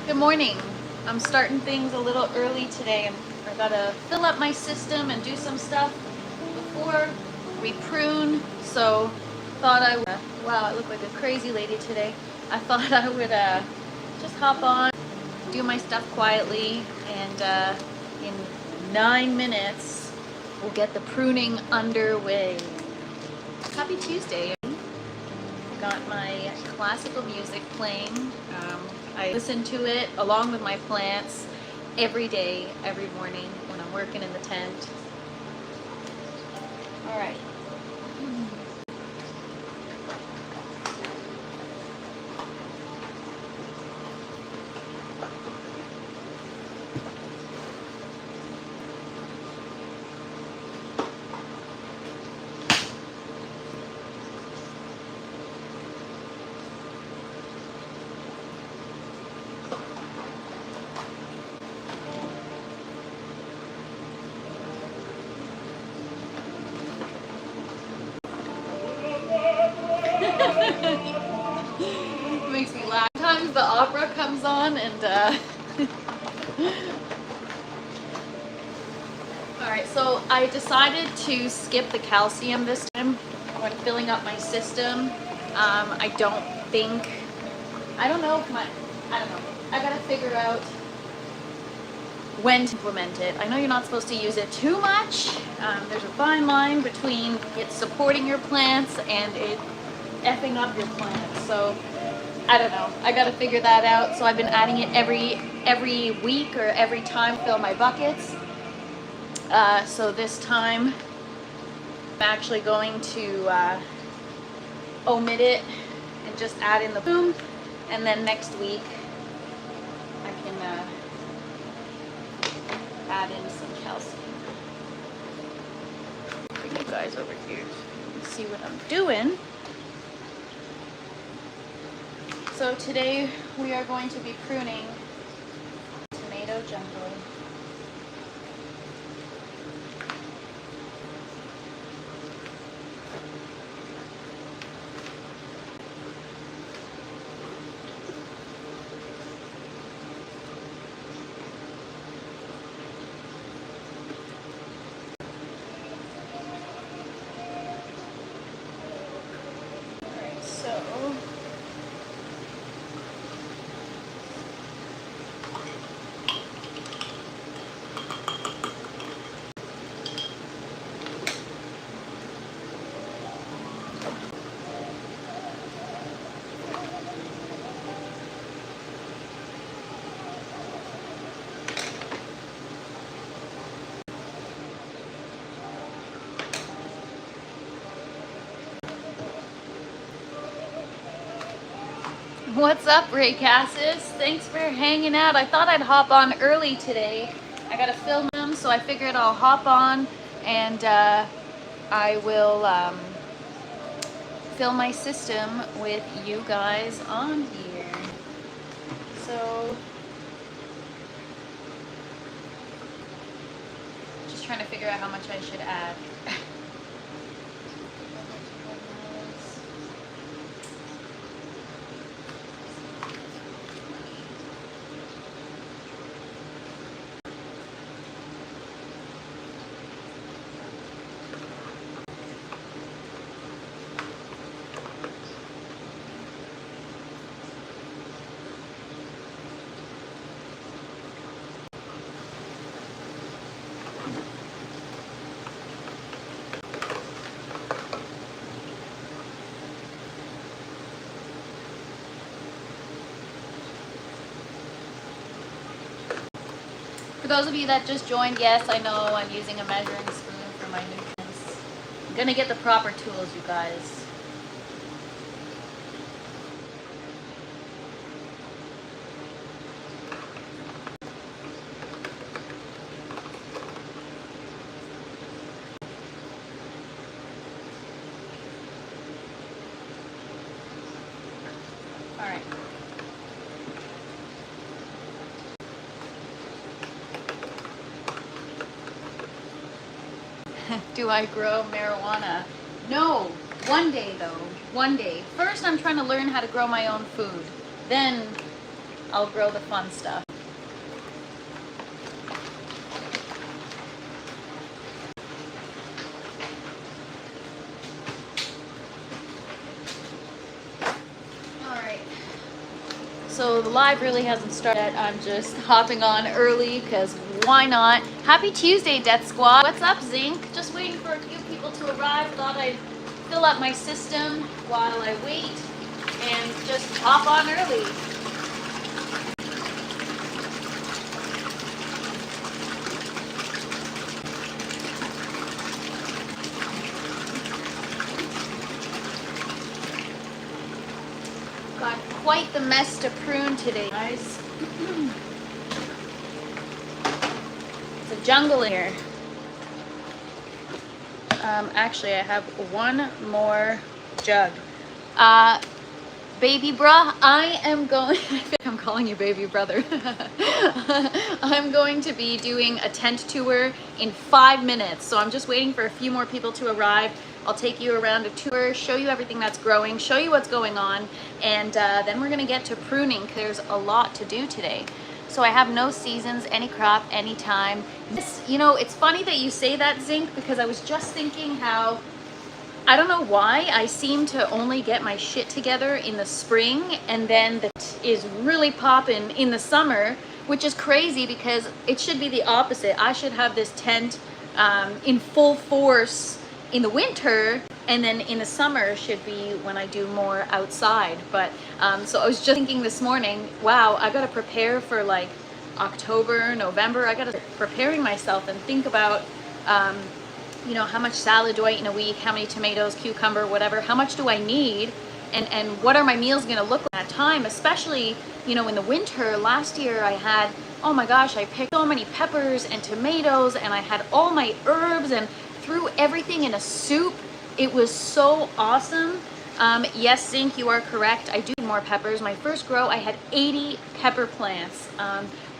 Good morning. I'm starting things a little early today. I gotta fill up my system and do some stuff before we prune. So thought I would, wow, I look like a crazy lady today. I thought I would just hop on, do my stuff quietly, and in 9 minutes we'll get the pruning underway. Happy Tuesday. Got my classical music playing. I listen to it along with my plants every day, every morning when I'm working in the tent. All right. Makes me laugh. Sometimes the opera comes on and all right, so I decided to skip the calcium this time when filling up my system. I don't know if I don't know. I gotta figure out when to implement it. I know you're not supposed to use it too much. There's a fine line between it supporting your plants and it effing up your plants. So I don't know. I gotta figure that out. So I've been adding it every week or every time I fill my buckets. So this time I'm actually going to omit it and just add in the boom, and then next week I can add in some calcium. Bring you guys over here and see what I'm doing. So today we are going to be pruning tomato jungle. Alright, so what's up, Ray Cassis? Thanks for hanging out. I thought I'd hop on early today. I gotta film them, so I figured I'll hop on and I will fill my system with you guys on here. So, just trying to figure out how much I should add. For those of you that just joined, yes, I know I'm using a measuring spoon for my nutrients. I'm gonna get the proper tools, you guys. All right. Do I grow marijuana? No. One day though. One day. First I'm trying to learn how to grow my own food. Then I'll grow the fun stuff. So the live really hasn't started yet. I'm just hopping on early because why not? Happy Tuesday, Death Squad. What's up, Zinc? Just waiting for a few people to arrive. Thought I'd fill up my system while I wait and just hop on early. Got quite the mess to prune today, guys. It's a jungle in here. Actually, I have one more jug. Baby bruh, I am going, I'm calling you baby brother. I'm going to be doing a tent tour in 5 minutes. So I'm just waiting for a few more people to arrive. I'll take you around a tour, show you everything that's growing, show you what's going on, and then we're gonna get to pruning because there's a lot to do today. So I have no seasons, any crop, anytime. This, you know, it's funny that you say that, Zinc, because I was just thinking how, I don't know why, I seem to only get my shit together in the spring, and then that is really popping in the summer, which is crazy because it should be the opposite. I should have this tent in full force in the winter, and then in the summer should be when I do more outside. But so I was just thinking this morning, wow, I gotta prepare for like October, November. I gotta preparing myself and think about you know, how much salad do I eat in a week, how many tomatoes, cucumber, whatever, how much do I need, and what are my meals gonna look like at that time, especially, you know, in the winter. Last year I had, oh my gosh, I picked so many peppers and tomatoes, and I had all my herbs and threw everything in a soup. It was so awesome. Yes, Zinc, you are correct. I do need more peppers. My first grow, I had 80 pepper plants.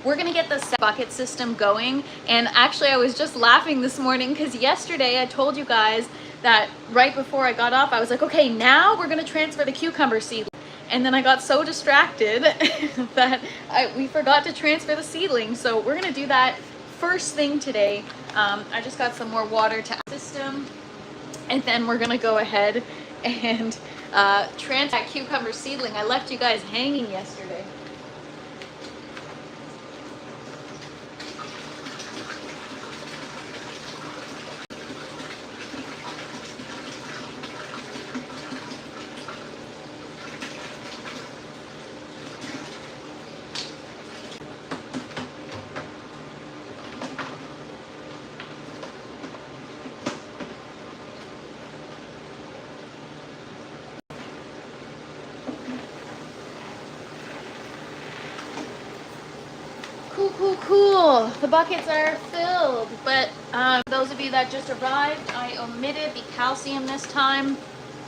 We're gonna get the bucket system going. And actually, I was just laughing this morning because yesterday I told you guys that right before I got off, I was like, okay, now we're gonna transfer the cucumber seedling. And then I got so distracted that we forgot to transfer the seedling. So we're gonna do that first thing today. I just got some more water to the system, and then we're gonna go ahead and transfer that cucumber seedling. I left you guys hanging yesterday. Cool. The buckets are filled, but those of you that just arrived, I omitted the calcium this time.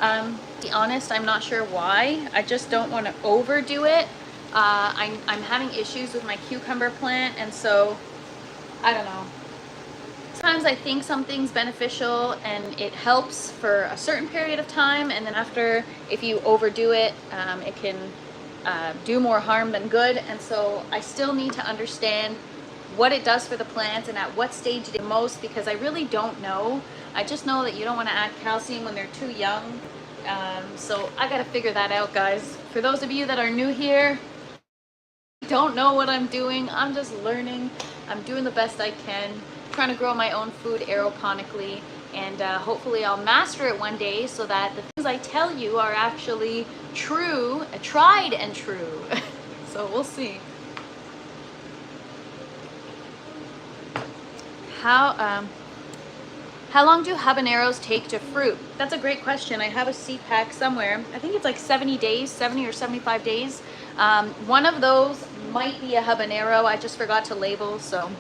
To be honest, I'm not sure why. I just don't want to overdo it. I'm having issues with my cucumber plant, and so I don't know. Sometimes I think something's beneficial and it helps for a certain period of time, and then after, if you overdo it, it can do more harm than good. And so I still need to understand what it does for the plants and at what stage it is most, because I really don't know. I just know that you don't want to add calcium when they're too young. So I got to figure that out, guys. For those of you that are new here, don't know what I'm doing, I'm just learning. I'm doing the best I can, trying to grow my own food aeroponically, and hopefully I'll master it one day so that the things I tell you are actually true, tried and true. So we'll see. How long do habaneros take to fruit? That's a great question. I have a seed pack somewhere. I think it's like 70 days, 70 or 75 days. One of those might be a habanero. I just forgot to label. So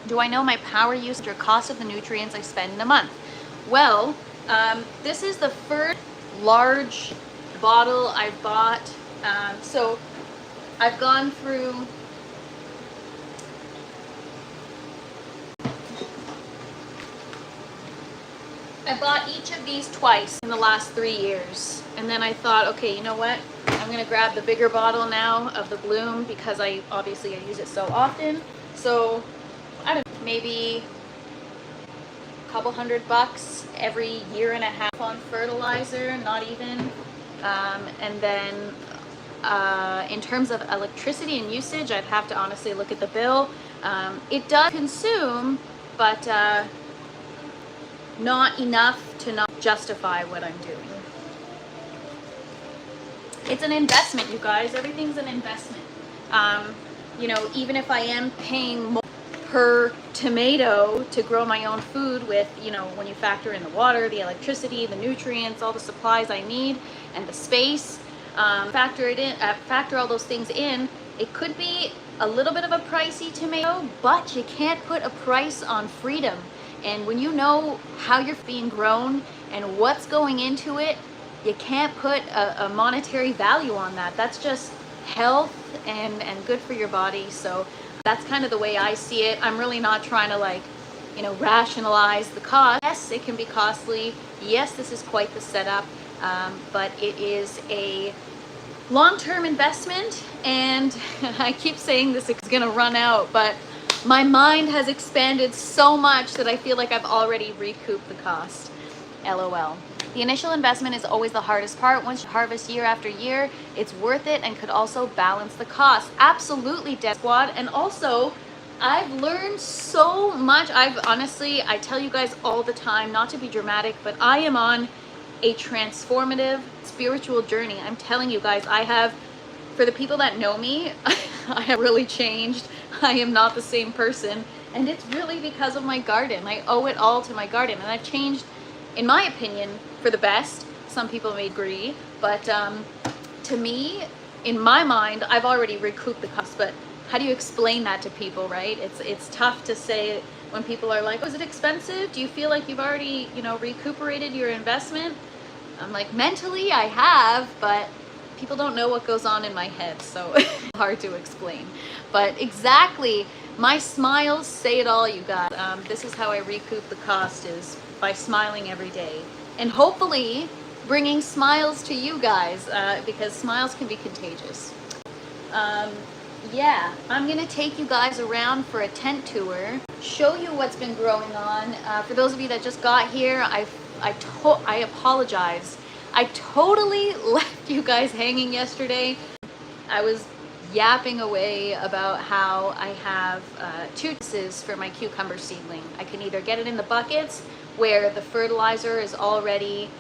do I know my power use or cost of the nutrients I spend in a month? Well, this is the first large bottle I bought. So I've gone through I bought each of these twice in the last 3 years. And then I thought, okay, you know what? I'm I'm gonna grab the bigger bottle now of the Bloom because I use it so often. So I don't know, maybe a couple $100 every year and a half on fertilizer, not even. And then in terms of electricity and usage, I'd have to honestly look at the bill. It does consume, but not enough to not justify what I'm doing. It's an investment, you guys. Everything's an investment. You know, even if I am paying more per tomato to grow my own food with, you know, when you factor in the water, the electricity, the nutrients, all the supplies I need, and the space, factor all those things in, it could be a little bit of a pricey tomato, but you can't put a price on freedom. And when you know how you're being grown and what's going into it, you can't put a monetary value on that. That's just health and good for your body. So that's kind of the way I see it. I'm really not trying to, like, you know, rationalize the cost. Yes, it can be costly. Yes, this is quite the setup, but it is a long-term investment, and I keep saying this is gonna run out, but my mind has expanded so much that I feel like I've already recouped the cost. LOL. The initial investment is always the hardest part. Once you harvest year after year, it's worth it and could also balance the cost. Absolutely, Dead Squad. And also, I've learned so much. I tell you guys all the time, not to be dramatic, but I am on a transformative spiritual journey. I'm telling you guys, for the people that know me, I have really changed. I am not the same person, and it's really because of my garden. I owe it all to my garden, and I've changed, in my opinion, for the best. Some people may agree, but to me, in my mind, I've already recouped the cost. But how do you explain that to people, right? It's tough to say when people are like, oh, is it expensive? Do you feel like you've already, you know, recuperated your investment? I'm like, mentally I have, but people don't know what goes on in my head, so it's hard to explain. But exactly, my smiles say it all, you guys. This is how I recoup the cost, is by smiling every day. And hopefully bringing smiles to you guys, because smiles can be contagious. Yeah, I'm gonna take you guys around for a tent tour, show you what's been growing on. For those of you that just got here, I apologize. I totally left you guys hanging yesterday. I was yapping away about how I have two choices for my cucumber seedling. I can either get it in the buckets where the fertilizer is already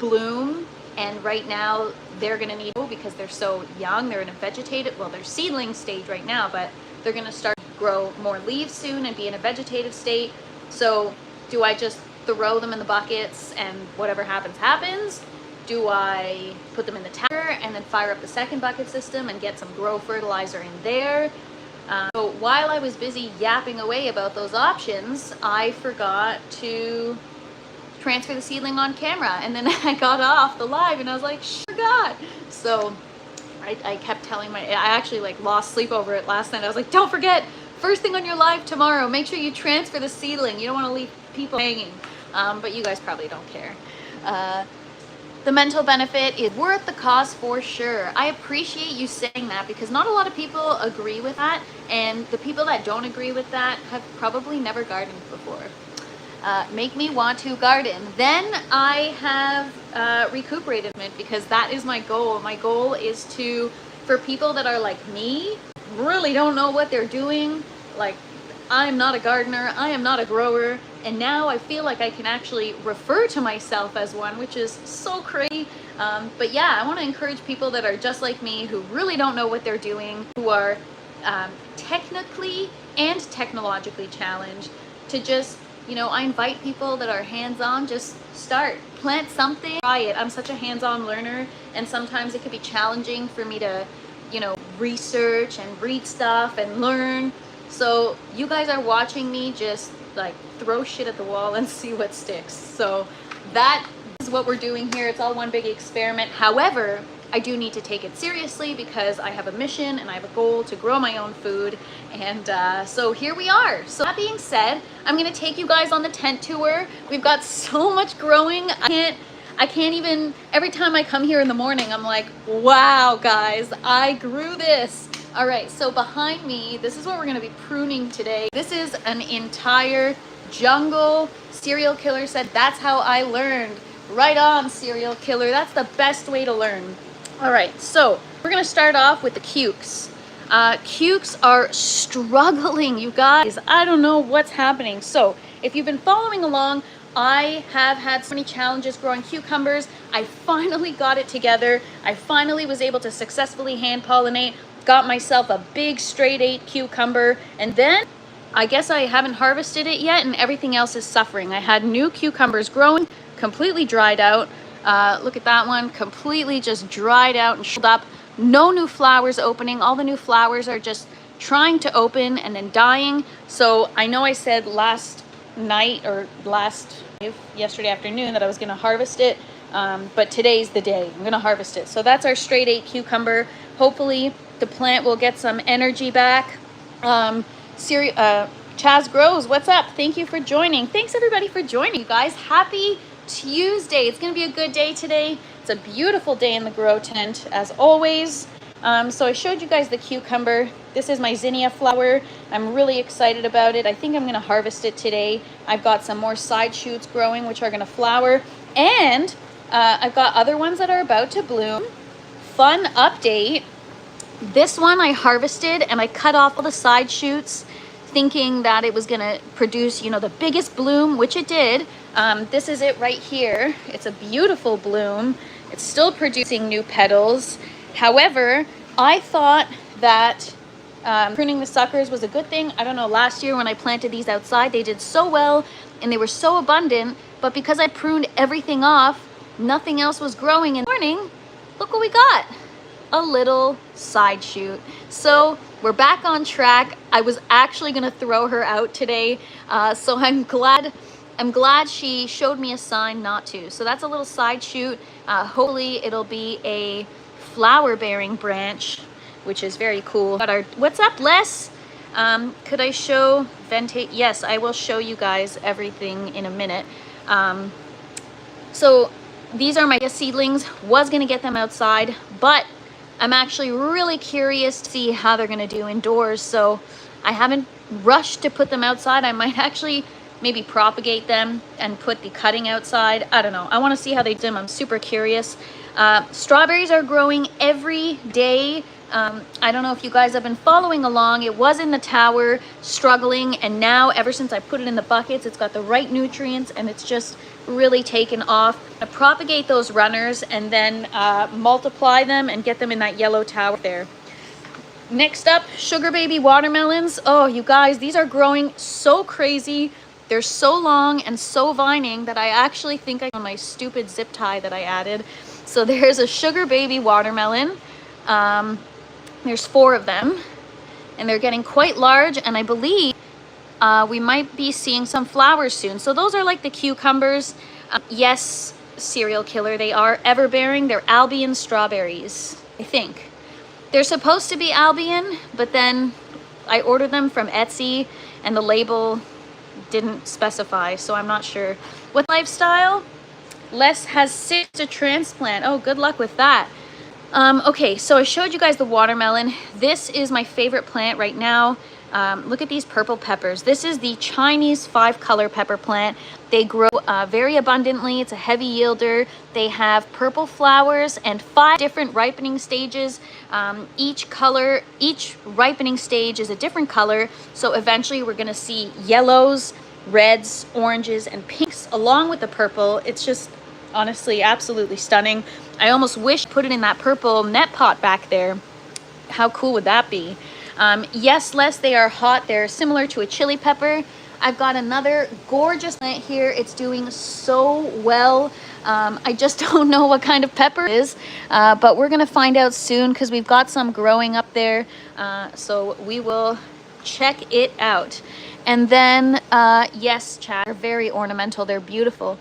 bloom, and right now they're gonna need, because they're so young, they're in a vegetative, well, they're seedling stage right now, but they're gonna start to grow more leaves soon and be in a vegetative state. So do I just throw them in the buckets and whatever happens happens? Do I put them in the tanker and then fire up the second bucket system and get some grow fertilizer in there? So while I was busy yapping away about those options, I forgot to transfer the seedling on camera, and then I got off the live and I was like, forgot. So I kept telling I actually like lost sleep over it last night. I was like, don't forget, first thing on your live tomorrow, make sure you transfer the seedling. You don't want to leave people hanging. But you guys probably don't care. The mental benefit is worth the cost for sure. I appreciate you saying that, because not a lot of people agree with that, and the people that don't agree with that have probably never gardened before. Make me want to garden. Then I have recuperated it, because that is my goal. My goal is for people that are like me, really don't know what they're doing, like I'm not a gardener, I am not a grower, and now I feel like I can actually refer to myself as one, which is so crazy. But yeah, I want to encourage people that are just like me, who really don't know what they're doing, who are technically and technologically challenged, to just, you know, I invite people that are hands-on, just start, plant something, try it. I'm such a hands-on learner, and sometimes it can be challenging for me to, you know, research and read stuff and learn. So you guys are watching me just like throw shit at the wall and see what sticks. So that is what we're doing here. It's all one big experiment. However, I do need to take it seriously, because I have a mission and I have a goal to grow my own food. And so here we are. So that being said, I'm gonna take you guys on the tent tour. We've got so much growing. I can't even, every time I come here in the morning, I'm like, wow, guys, I grew this. All right, so behind me, this is what we're gonna be pruning today. This is an entire jungle. Serial killer said, that's how I learned. Right on, serial killer. That's the best way to learn. All right, so we're gonna start off with the cukes. Cukes are struggling, you guys. I don't know what's happening. So if you've been following along, I have had so many challenges growing cucumbers. I finally got it together. I finally was able to successfully hand pollinate, got myself a big straight 8 cucumber, and then I guess I haven't harvested it yet and everything else is suffering. I had new cucumbers growing, completely dried out. Look at that one, completely just dried out and shriveled up. No new flowers opening. All the new flowers are just trying to open and then dying. So I know I said last night or yesterday afternoon that I was gonna harvest it, but today's the day. I'm gonna harvest it. So that's our straight 8 cucumber. Hopefully the plant will get some energy back. Chaz Grows, what's up? Thank you for joining. Thanks everybody for joining, you guys. Happy Tuesday. It's gonna be a good day today. It's a beautiful day in the grow tent as always. So I showed you guys the cucumber. This is my zinnia flower. I'm really excited about it. I think I'm gonna harvest it today. I've got some more side shoots growing which are gonna flower, and I've got other ones that are about to bloom. Fun update. This one I harvested and I cut off all the side shoots thinking that it was gonna produce, you know, the biggest bloom, which it did. This is it right here. It's a beautiful bloom. It's still producing new petals. However, I thought that pruning the suckers was a good thing. I don't know, last year when I planted these outside, they did so well and they were so abundant, but because I pruned everything off, nothing else was growing in the morning. Look what we got. A little side shoot. So we're back on track. I was actually gonna throw her out today, so I'm glad she showed me a sign not to. So that's a little side shoot. Hopefully it'll be a flower bearing branch, which is very cool. But what's up, Les? Could I show ventate? Yes, I will show you guys everything in a minute. So these are my seedlings. Was gonna get them outside, but I'm actually really curious to see how they're gonna do indoors. So I haven't rushed to put them outside. I might actually maybe propagate them and put the cutting outside. I don't know. I want to see how they do them. I'm super curious. Strawberries are growing every day. I don't know if you guys have been following along. It was in the tower struggling, and now ever since I put it in the buckets, it's got the right nutrients and it's just really taken off. I propagate those runners and then multiply them and get them in that yellow tower there. Next up, sugar baby watermelons. Oh, you guys, these are growing so crazy. They're so long and so vining that I actually think I on my stupid zip tie that I added. So there's a sugar baby watermelon. There's 4 of them and they're getting quite large, and I believe we might be seeing some flowers soon. So those are like the cucumbers. Yes, serial killer, they are ever-bearing. They're Albion strawberries, I think. They're supposed to be Albion, but then I ordered them from Etsy and the label didn't specify, so I'm not sure. What lifestyle? Les has 6 to transplant. Oh, good luck with that. Okay, so I showed you guys the watermelon. This is my favorite plant right now. Look at these purple peppers. This is the Chinese 5-color pepper plant. They grow very abundantly. It's a heavy yielder. They have purple flowers and 5 different ripening stages. Each ripening stage is a different color. So eventually we're gonna see yellows, reds, oranges, and pinks along with the purple. It's just honestly absolutely stunning. I almost wish I put it in that purple net pot back there. How cool would that be? Yes, Les, they are hot. They're similar to a chili pepper. I've got another gorgeous plant here. It's doing so well. I just don't know what kind of pepper it is, but we're gonna find out soon because we've got some growing up there. So we will check it out. And then, yes, Chad, they're very ornamental. They're beautiful.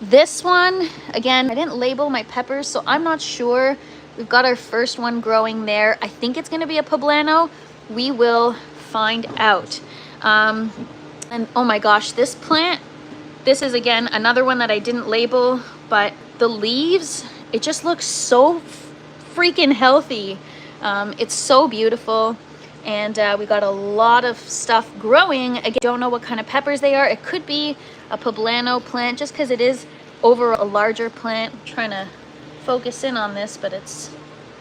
This one, again, I didn't label my peppers, so I'm not sure. We've got our first one growing there. I think it's going to be a poblano. We will find out. And oh my gosh, this plant This is again another one that I didn't label, but the leaves, it just looks so freaking healthy. It's so beautiful. And we got a lot of stuff growing. Again, don't know what kind of peppers they are. It could be a poblano plant just because it is over a larger plant. I'm trying to focus in on this, but it's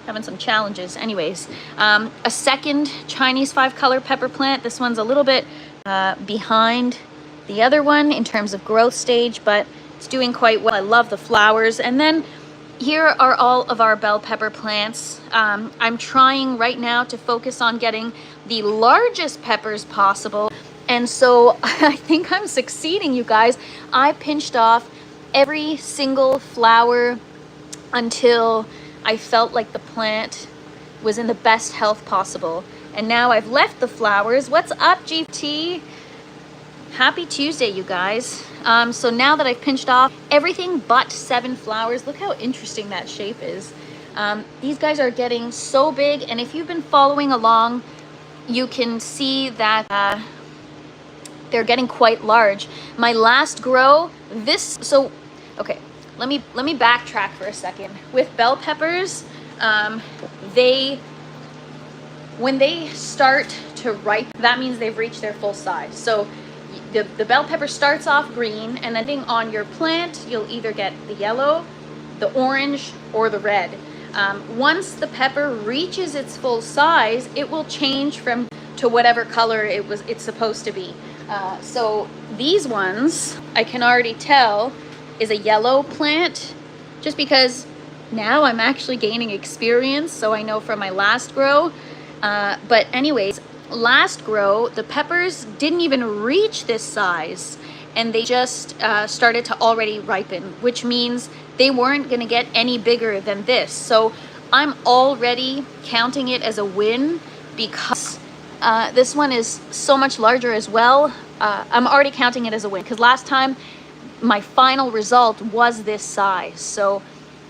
having some challenges. Anyways, a second Chinese 5-color pepper plant. This one's a little bit behind the other one in terms of growth stage, but it's doing quite well. I love the flowers. And then here are all of our bell pepper plants. I'm trying right now to focus on getting the largest peppers possible. And so I think I'm succeeding, you guys. I pinched off every single flower until I felt like the plant was in the best health possible. And now I've left the flowers. What's up, GT? Happy Tuesday, you guys. So now that I've pinched off everything but 7 flowers, look how interesting that shape is. These guys are getting so big, and if you've been following along, you can see that they're getting quite large. My last grow, okay, let me backtrack for a second. With bell peppers, when they start to ripen, that means they've reached their full size. So the bell pepper starts off green, and then on your plant, you'll either get the yellow, the orange, or the red. Once the pepper reaches its full size, it will change to whatever color it's supposed to be. So these ones, I can already tell, is a yellow plant, just because now I'm actually gaining experience, so I know from my last grow. But anyways, last grow, the peppers didn't even reach this size, and they just started to already ripen, which means they weren't going to get any bigger than this. So I'm already counting it as a win, because this one is so much larger as well. I'm already counting it as a win, because last time my final result was this size. So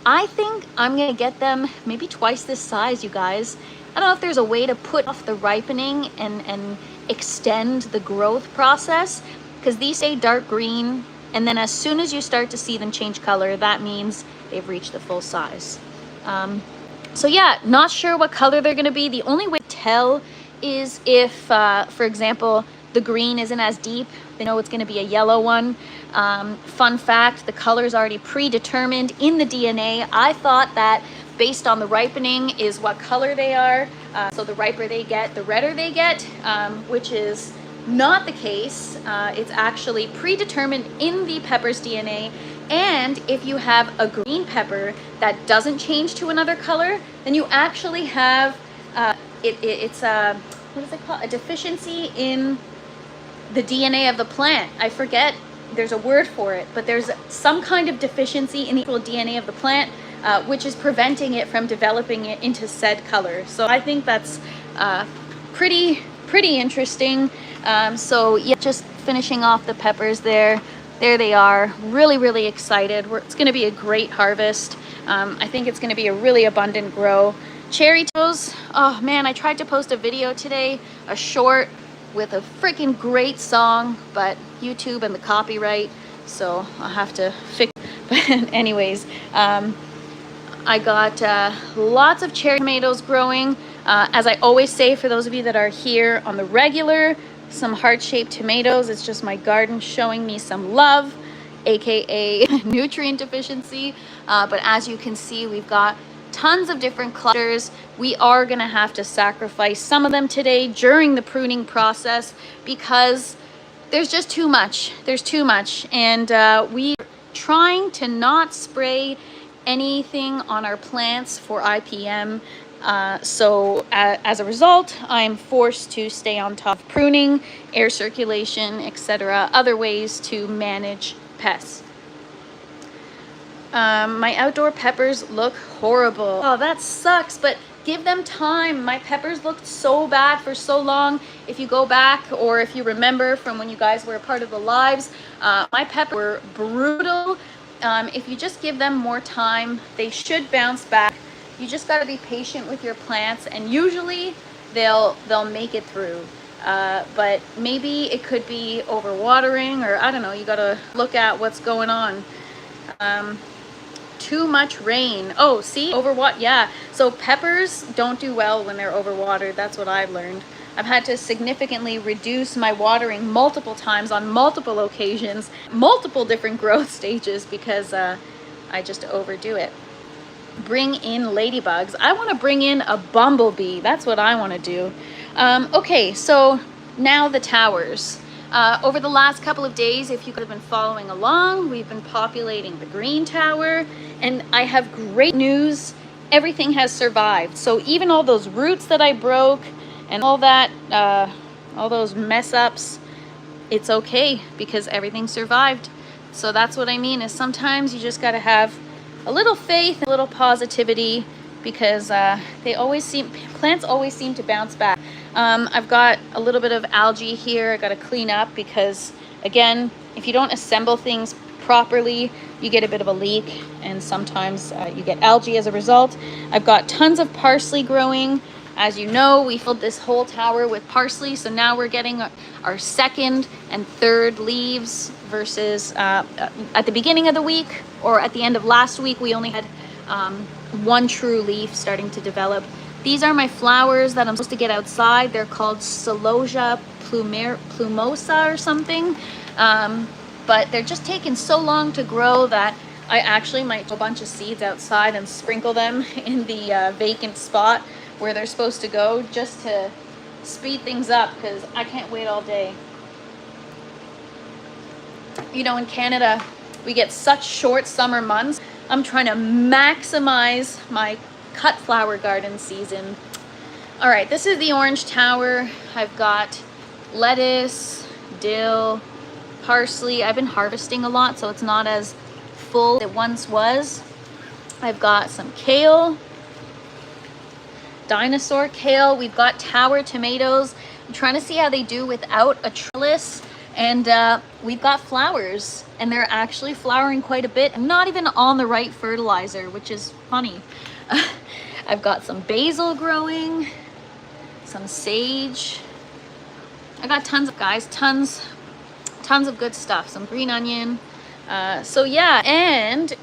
I think I'm going to get them maybe twice this size, you guys. I don't know if there's a way to put off the ripening and extend the growth process, because these stay dark green, and then as soon as you start to see them change color, that means they've reached the full size. So yeah, not sure what color they're going to be. The only way to tell is if, for example, the green isn't as deep, they know it's going to be a yellow one. Fun fact, the color is already predetermined in the DNA. I thought that based on the ripening is what color they are. So the riper they get, the redder they get, which is not the case. It's actually predetermined in the pepper's DNA. And if you have a green pepper that doesn't change to another color, then you actually have, it's a, what is it called? A deficiency in the DNA of the plant. I forget, there's a word for it, but there's some kind of deficiency in the actual DNA of the plant, which is preventing it from developing it into said color. So I think that's pretty interesting. So yeah, just finishing off the peppers there. There they are. Really excited. It's going to be a great harvest. I think it's going to be a really abundant grow. Cherry toes. Oh man, I tried to post a video today, a short with a freaking great song, but YouTube and the copyright, so I'll have to fix it. But anyways, I got lots of cherry tomatoes growing. As I always say, for those of you that are here on the regular, some heart-shaped tomatoes. It's just my garden showing me some love, aka nutrient deficiency. But as you can see, we've got tons of different clusters. We are going to have to sacrifice some of them today during the pruning process, because there's just too much. There's too much. And we're trying to not spray anything on our plants for IPM. So as a result, I'm forced to stay on top of pruning, air circulation, etc., other ways to manage pests. My outdoor peppers look horrible. Oh, that sucks, but give them time. My peppers looked so bad for so long. If you go back, or if you remember from when you guys were a part of the lives, my peppers were brutal. If you just give them more time, they should bounce back. You just got to be patient with your plants, and usually they'll make it through. But maybe it could be overwatering, or I don't know, you gotta look at what's going on. Too much rain. Oh, see, yeah. So peppers don't do well when they're overwatered. That's what I've learned. I've had to significantly reduce my watering multiple times on multiple occasions, multiple different growth stages, because I just overdo it. Bring in ladybugs. I want to bring in a bumblebee. That's what I want to do. Okay, so now the towers. Over the last couple of days, if you could have been following along, we've been populating the green tower, and I have great news. Everything has survived. So even all those roots that I broke and all that, all those mess ups, it's okay because everything survived. So that's what I mean, is sometimes you just got to have a little faith, a little positivity, because plants always seem to bounce back. I've got a little bit of algae here I got to clean up, because again, if you don't assemble things properly, you get a bit of a leak, and sometimes you get algae as a result. I've got tons of parsley growing. As you know, we filled this whole tower with parsley, so now we're getting our second and third leaves, versus at the beginning of the week or at the end of last week, we only had one true leaf starting to develop. These are my flowers that I'm supposed to get outside. They're called Celosia plumosa or something, but they're just taking so long to grow that I actually might do a bunch of seeds outside and sprinkle them in the vacant spot where they're supposed to go, just to speed things up, because I can't wait all day. You know, in Canada, we get such short summer months. I'm trying to maximize my cut flower garden season. All right, this is the orange tower. I've got lettuce, dill, parsley. I've been harvesting a lot, so it's not as full as it once was. I've got some kale, dinosaur kale. We've got tower tomatoes. I'm trying to see how they do without a trellis. And we've got flowers, and they're actually flowering quite a bit. I'm not even on the right fertilizer, which is funny. I've got some basil growing, some sage. I got tons of good stuff. Some green onion. So yeah, and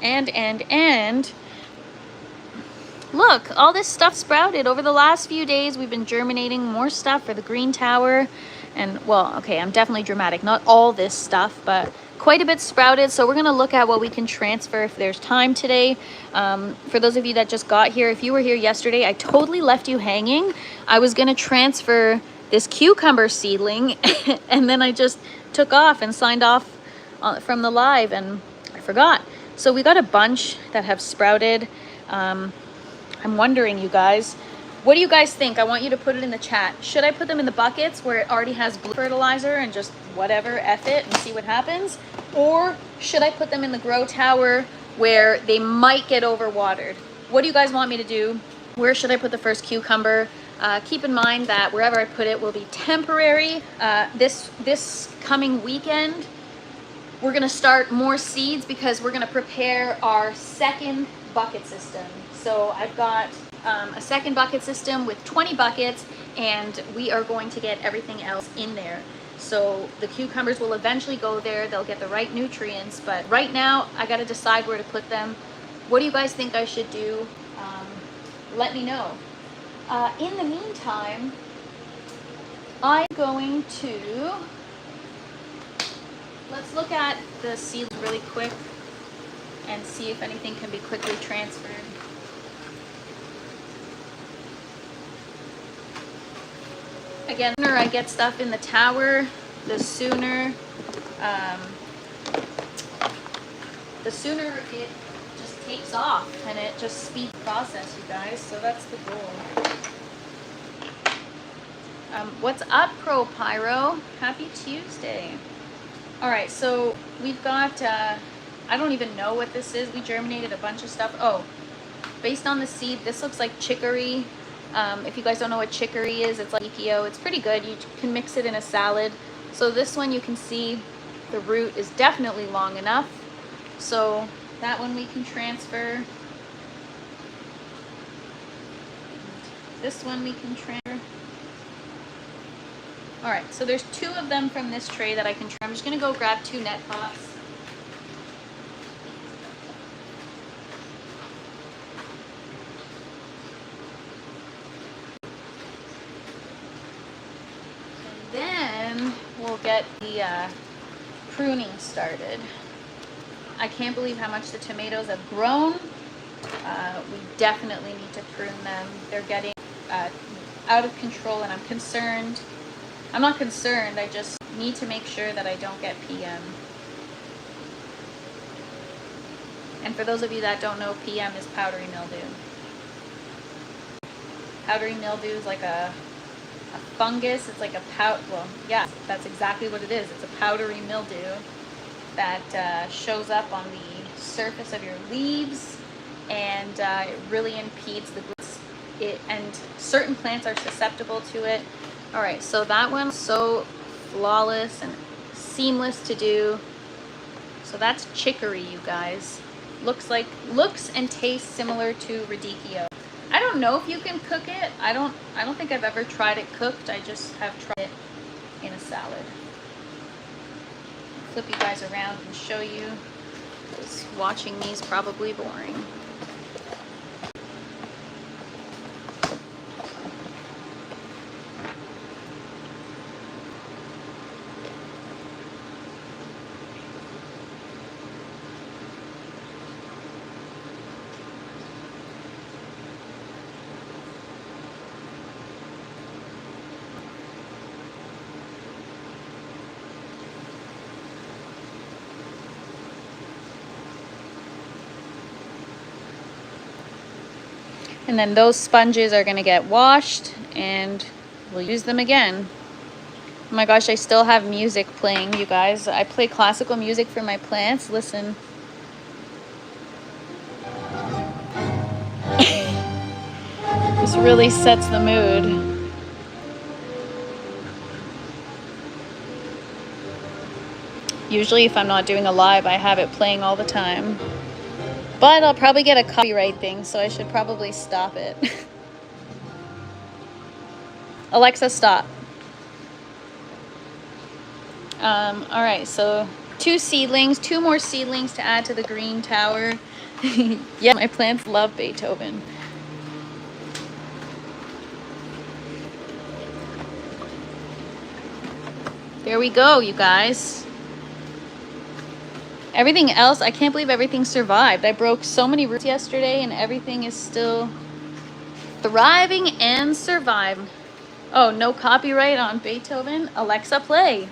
look, all this stuff sprouted over the last few days. We've been germinating more stuff for the green tower. And well, okay, I'm definitely dramatic. Not all this stuff, but quite a bit sprouted. So we're gonna look at what we can transfer if there's time today. For those of you that just got here, if you were here yesterday, I totally left you hanging. I was gonna transfer this cucumber seedling and then I just took off and signed off from the live, and I forgot. So we got a bunch that have sprouted. I'm wondering, you guys, what do you guys think? I want you to put it in the chat. Should I put them in the buckets where it already has blue fertilizer and just whatever, F it, and see what happens? Or should I put them in the grow tower where they might get overwatered? What do you guys want me to do? Where should I put the first cucumber? Keep in mind that wherever I put it will be temporary. This coming weekend, we're gonna start more seeds because we're gonna prepare our second bucket system. So I've got a second bucket system with 20 buckets, and we are going to get everything else in there. So the cucumbers will eventually go there. They'll get the right nutrients, but right now I got to decide where to put them. What do you guys think I should do? Let me know. In the meantime, I'm going to, let's look at the seeds really quick and see if anything can be quickly transferred. Again, the sooner I get stuff in the tower, the sooner it just takes off, and it just speeds the process, you guys. So that's the goal. What's up, Pro Pyro? Happy Tuesday. All right, so we've got, I don't even know what this is. We germinated a bunch of stuff. Oh, based on the seed, this looks like chicory. If you guys don't know what chicory is, it's like EPO. It's pretty good. You can mix it in a salad. So this one, you can see the root is definitely long enough. So that one we can transfer. This one we can transfer. All right, so there's 2 of them from this tray that I can try. I'm just gonna go grab 2 net pots. And then we'll get the pruning started. I can't believe how much the tomatoes have grown. We definitely need to prune them. They're getting out of control, and I'm concerned. I'm not concerned, I just need to make sure that I don't get PM. And for those of you that don't know, PM is powdery mildew. Powdery mildew is like a fungus. It's like a well, yeah, that's exactly what it is. It's a powdery mildew that shows up on the surface of your leaves, and it really impedes the growth. And certain plants are susceptible to it. All right, so that one's so flawless and seamless to do. So that's chicory, you guys. Looks and tastes similar to radicchio. I don't know if you can cook it. I don't think I've ever tried it cooked. I just have tried it in a salad. Flip you guys around and show you, because watching me is probably boring. And then those sponges are gonna get washed and we'll use them again. Oh my gosh, I still have music playing, you guys. I play classical music for my plants. Listen. This really sets the mood. Usually if I'm not doing a live, I have it playing all the time. But I'll probably get a copyright thing, so I should probably stop it. Alexa, stop. All right, so 2 seedlings, 2 more seedlings to add to the green tower. Yeah, my plants love Beethoven. There we go, you guys. Everything else, I can't believe everything survived. I broke so many roots yesterday and everything is still thriving and surviving. Oh, no copyright on Beethoven? Alexa, play.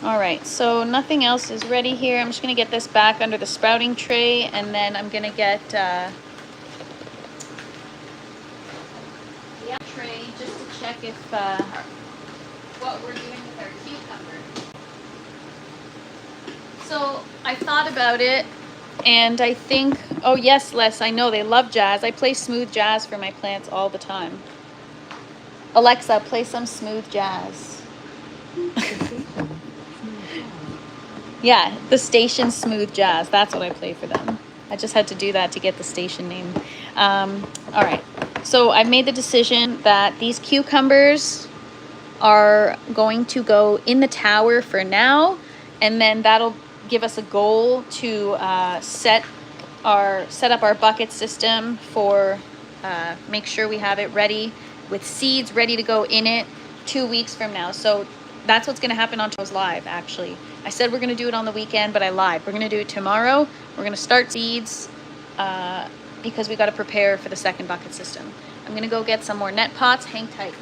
All right, so nothing else is ready here. I'm just gonna get this back under the sprouting tray, and then I'm gonna get tray just to check if what we're doing with our cucumber. So I thought about it, and I think, oh yes, Les, I know they love jazz. I play smooth jazz for my plants all the time. Alexa, play some smooth jazz. Yeah, the station smooth jazz. That's what I play for them. I just had to do that to get the station name. All right. So I've made the decision that these cucumbers are going to go in the tower for now, and then that'll give us a goal to set up our bucket system for make sure we have it ready with seeds ready to go in it 2 weeks from now. So that's what's going to happen on tomorrow's live. Actually, I said we're going to do it on the weekend, but I lied. We're going to do it tomorrow. We're going to start seeds because we got to prepare for the second bucket system. I'm going to go get some more net pots. Hang tight.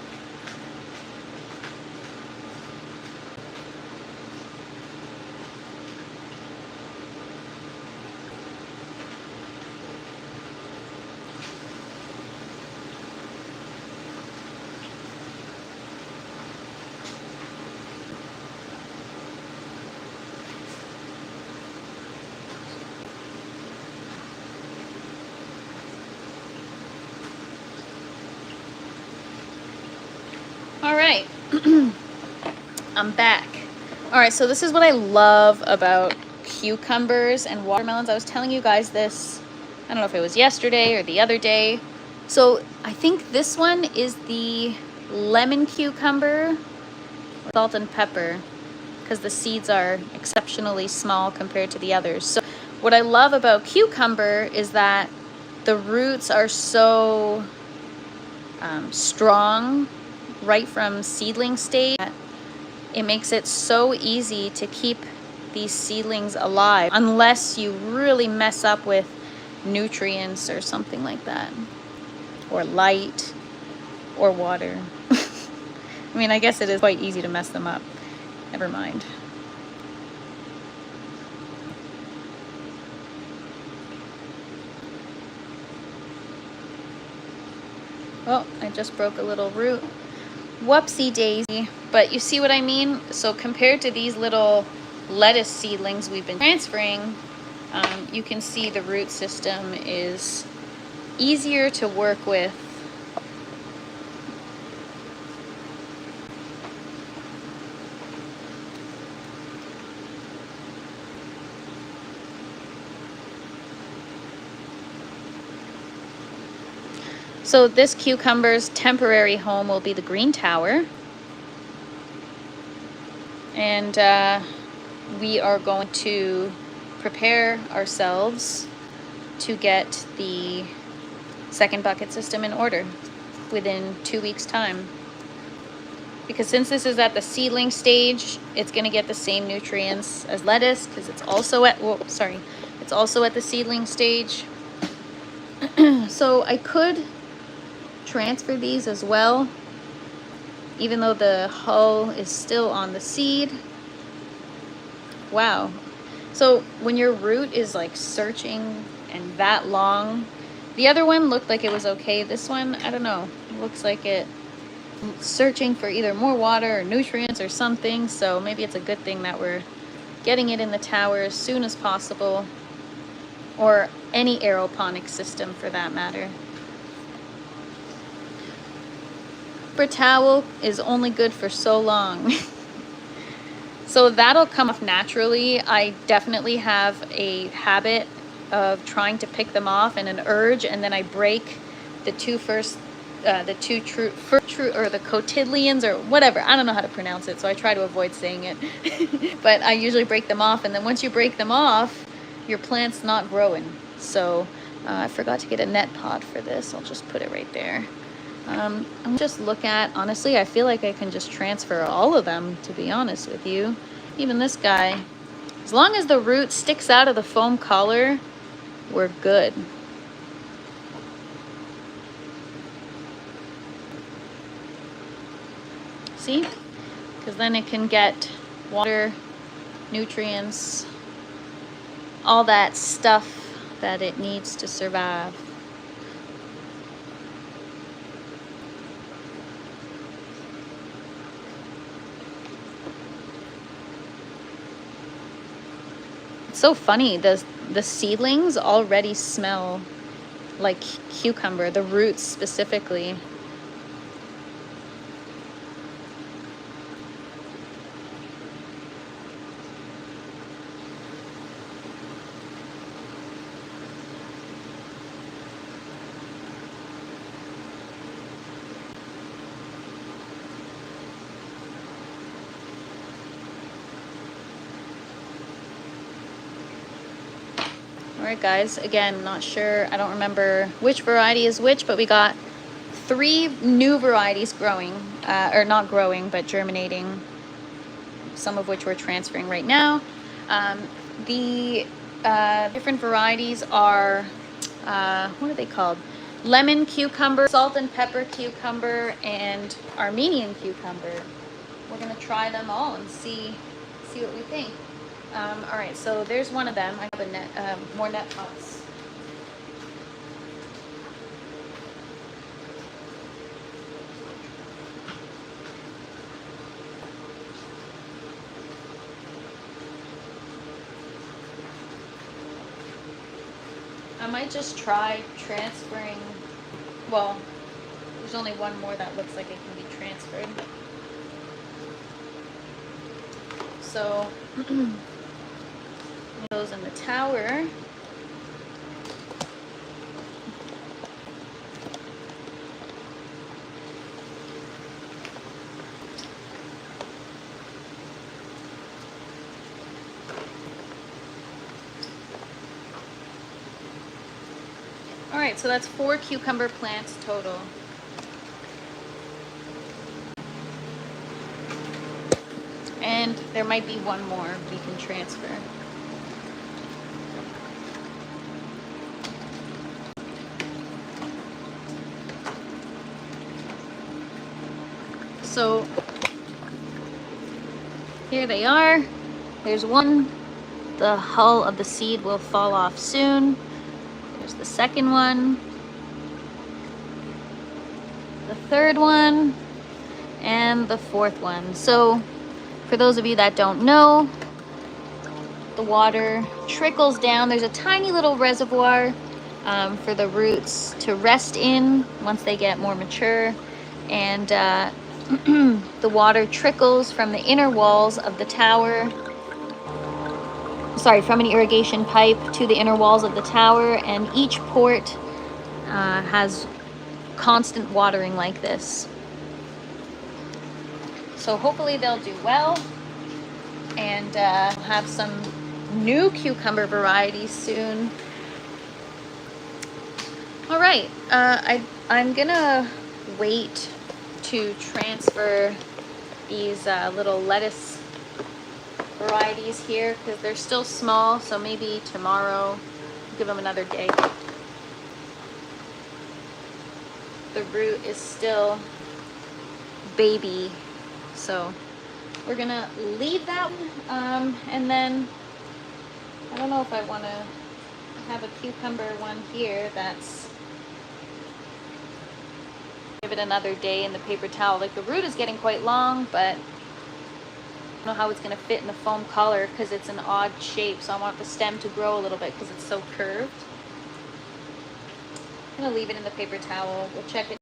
All right, I'm back. All right, so this is what I love about cucumbers and watermelons. I was telling you guys this, I don't know if it was yesterday or the other day. So I think this one is the lemon cucumber with salt and pepper, because the seeds are exceptionally small compared to the others. So what I love about cucumber is that the roots are so strong right from seedling stage. It makes it so easy to keep these seedlings alive unless you really mess up with nutrients or something like that, or light or water. I mean, I guess it is quite easy to mess them up. Never mind. Oh, I just broke a little root. Whoopsie daisy. But you see what I mean? So compared to these little lettuce seedlings we've been transferring, you can see the root system is easier to work with. So this cucumber's temporary home will be the green tower. And we are going to prepare ourselves to get the second bucket system in order within 2 weeks' time. Because since this is at the seedling stage, it's going to get the same nutrients as lettuce, because it's also at, it's also at the seedling stage. So I could transfer these as well, even though the hull is still on the seed. Wow. So when your root is like searching and that long, the other one looked like it was okay. This one, I don't know, it looks like it's searching for either more water or nutrients or something. So maybe it's a good thing that we're getting it in the tower as soon as possible, or any aeroponic system for that matter. Paper towel is only good for so long. So that'll come off naturally. I definitely have a habit of trying to pick them off and an urge, and then I break the cotyledons or whatever. I don't know how to pronounce it, so I try to avoid saying it. But I usually break them off, and then once you break them off, your plant's not growing. So I forgot to get a net pot for this. I'll just put it right there. I'm just look at, honestly, I feel like I can just transfer all of them, to be honest with you. Even this guy. As long as the root sticks out of the foam collar, we're good. See? Because then it can get water, nutrients, all that stuff that it needs to survive. So funny, the seedlings already smell like cucumber, the roots specifically. Alright guys, again, not sure, I don't remember which variety is which, but we got 3 new varieties growing, or not growing, but germinating, some of which we're transferring right now. The different varieties are, what are they called? Lemon cucumber, salt and pepper cucumber, and Armenian cucumber. We're going to try them all and see what we think. All right, so there's one of them. I have a net, more net pots. I might just try transferring, well, there's only one more that looks like it can be transferred. So, those in the tower. All right, so that's 4 cucumber plants total. And there might be one more we can transfer. So here they are. There's one. The hull of the seed will fall off soon. There's the second one. The third one. And the fourth one. So for those of you that don't know, the water trickles down. There's a tiny little reservoir for the roots to rest in once they get more mature. And the water trickles from the inner walls of the tower. Sorry, from an irrigation pipe to the inner walls of the tower. And each port has constant watering like this. So hopefully they'll do well and have some new cucumber varieties soon. All right, I'm gonna wait to transfer these little lettuce varieties here because they're still small, so maybe tomorrow, give them another day. The root is still baby, so we're gonna leave that one, and then I don't know if I want to have a cucumber one here that's, give it another day in the paper towel. Like the root is getting quite long, but I don't know how it's going to fit in the foam collar because it's an odd shape, so I want the stem to grow a little bit because it's so curved. I'm going to leave it in the paper towel. We'll check it.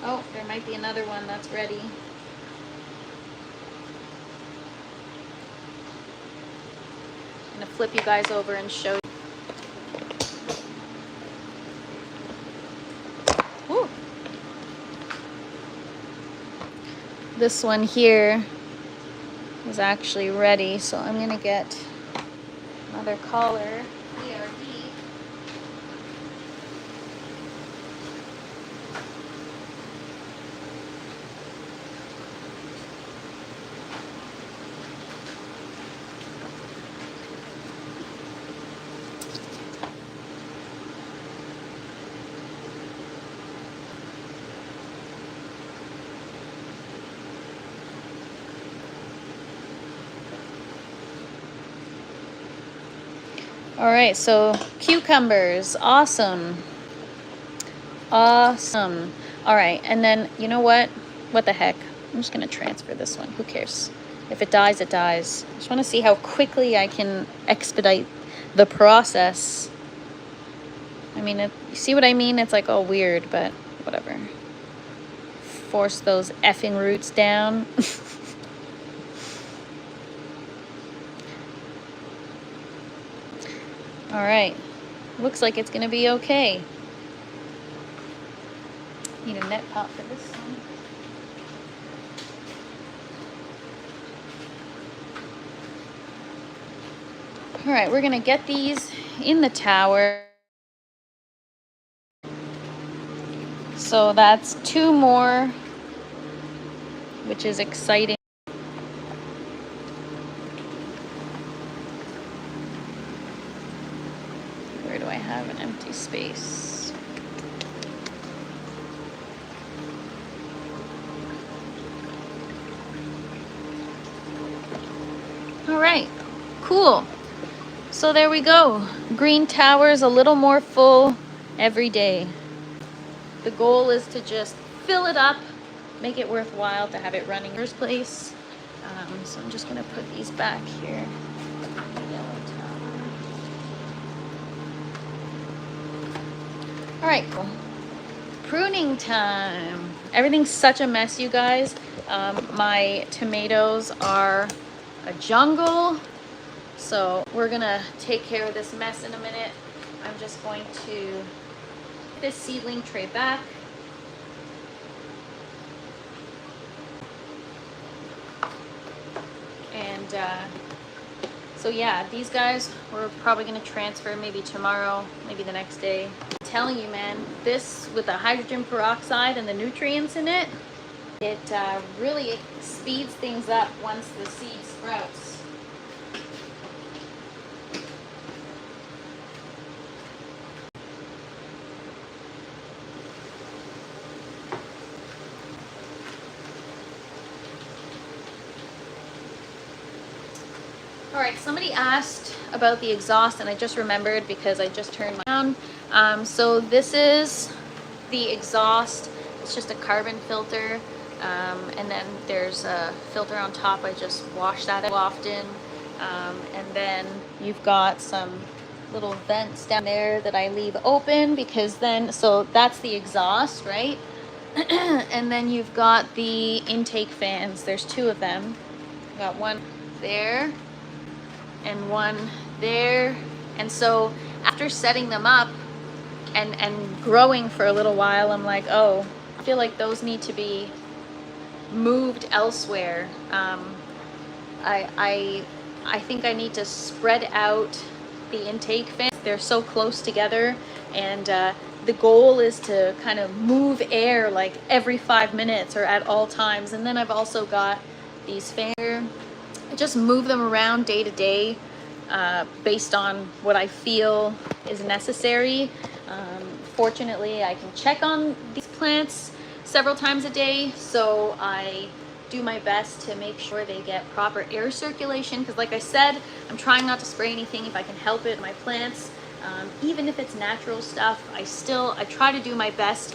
Oh, there might be another one that's ready. I'm going to flip you guys over and show you. Ooh. This one here is actually ready, so I'm going to get another collar. All right, so cucumbers, awesome. Awesome. All right, and then you know what? What the heck? I'm just gonna transfer this one. Who cares? If it dies, it dies. I just wanna see how quickly I can expedite the process. I mean, you see what I mean? It's like all weird, but whatever. Force those effing roots down. All right, looks like it's gonna be okay. Need a net pot for this one. All right, we're gonna get these in the tower. So that's 2 more, which is exciting. Where do I have an empty space? All right, cool. So there we go. Green tower's a little more full every day. The goal is to just fill it up, make it worthwhile to have it running in the first place. So I'm just gonna put these back here. All right, cool. Pruning time. Everything's such a mess, you guys. My tomatoes are a jungle, so we're gonna take care of this mess in a minute. I'm just going to put this seedling tray back. And so yeah, these guys we're probably gonna transfer maybe tomorrow, maybe the next day. I'm telling you, man, this with the hydrogen peroxide and the nutrients in it, it really speeds things up once the seed sprouts. All right, somebody asked about the exhaust, and I just remembered because I just turned mine on. So this is the exhaust. It's just a carbon filter, and then there's a filter on top. I just wash that out often, and then you've got some little vents down there that I leave open because then, so that's the exhaust, right? And then you've got the intake fans. There's two of them. Got one there and one there. And so after setting them up and growing for a little while, I'm like, oh, I feel like those need to be moved elsewhere. I think I need to spread out the intake fans. They're so close together, and the goal is to kind of move air like every 5 minutes or at all times. And then I've also got these fans. I just move them around day to day based on what I feel is necessary. Fortunately, I can check on these plants several times a day, so I do my best to make sure they get proper air circulation, because like I said, I'm trying not to spray anything if I can help it in my plants. Even if it's natural stuff, I try to do my best.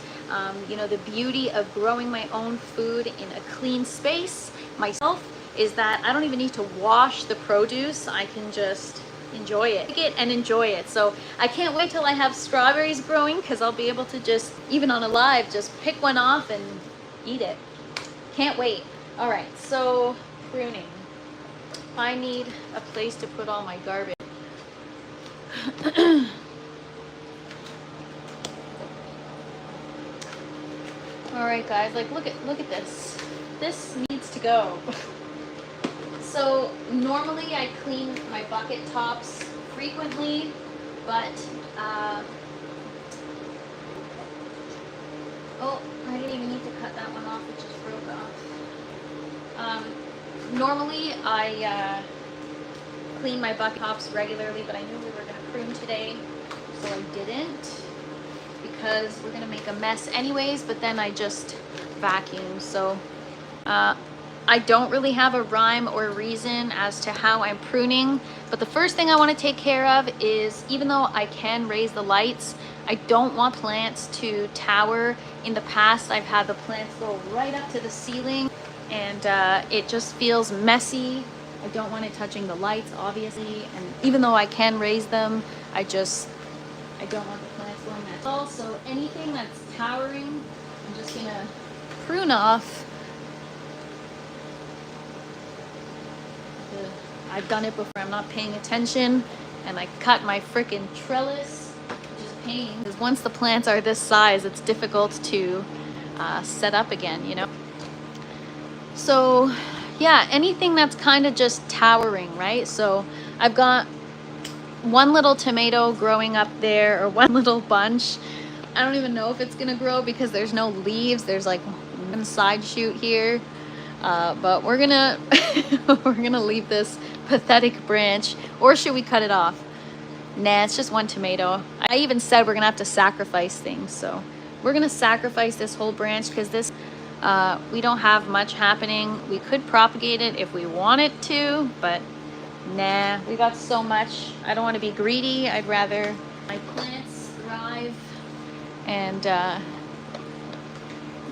You know, the beauty of growing my own food in a clean space myself is that I don't even need to wash the produce. I can just enjoy it, pick it and enjoy it. So I can't wait till I have strawberries growing, because I'll be able to just, even on a live, just pick one off and eat it. Can't wait. All right, so pruning. I need a place to put all my garbage. All right, guys, like look at this. This needs to go. So normally I clean my bucket tops frequently, but oh, I didn't even need to cut that one off. It just broke off. Normally I clean my bucket tops regularly, but I knew we were going to prune today, so I didn't, because we're going to make a mess anyways. But then I just vacuum. So I don't really have a rhyme or reason as to how I'm pruning, but the first thing I want to take care of is, even though I can raise the lights, I don't want plants to tower. In the past, I've had the plants go right up to the ceiling, and it just feels messy. I don't want it touching the lights, obviously, and even though I can raise them, I don't want the plants going that tall. So anything that's towering, I'm just gonna prune off. I've done it before, I'm not paying attention, and I cut my frickin' trellis, which is a pain, because once the plants are this size, it's difficult to set up again, you know? So yeah, anything that's kind of just towering, right? So I've got one little tomato growing up there, or one little bunch. I don't even know if it's gonna grow because there's no leaves. There's like one side shoot here. But we're gonna we're gonna leave this pathetic branch, or should we cut it off? Nah, it's just one tomato. I even said we're gonna have to sacrifice things, so we're gonna sacrifice this whole branch, because this we don't have much happening. We could propagate it if we wanted to, but nah, we got so much. I don't want to be greedy. I'd rather my plants thrive, and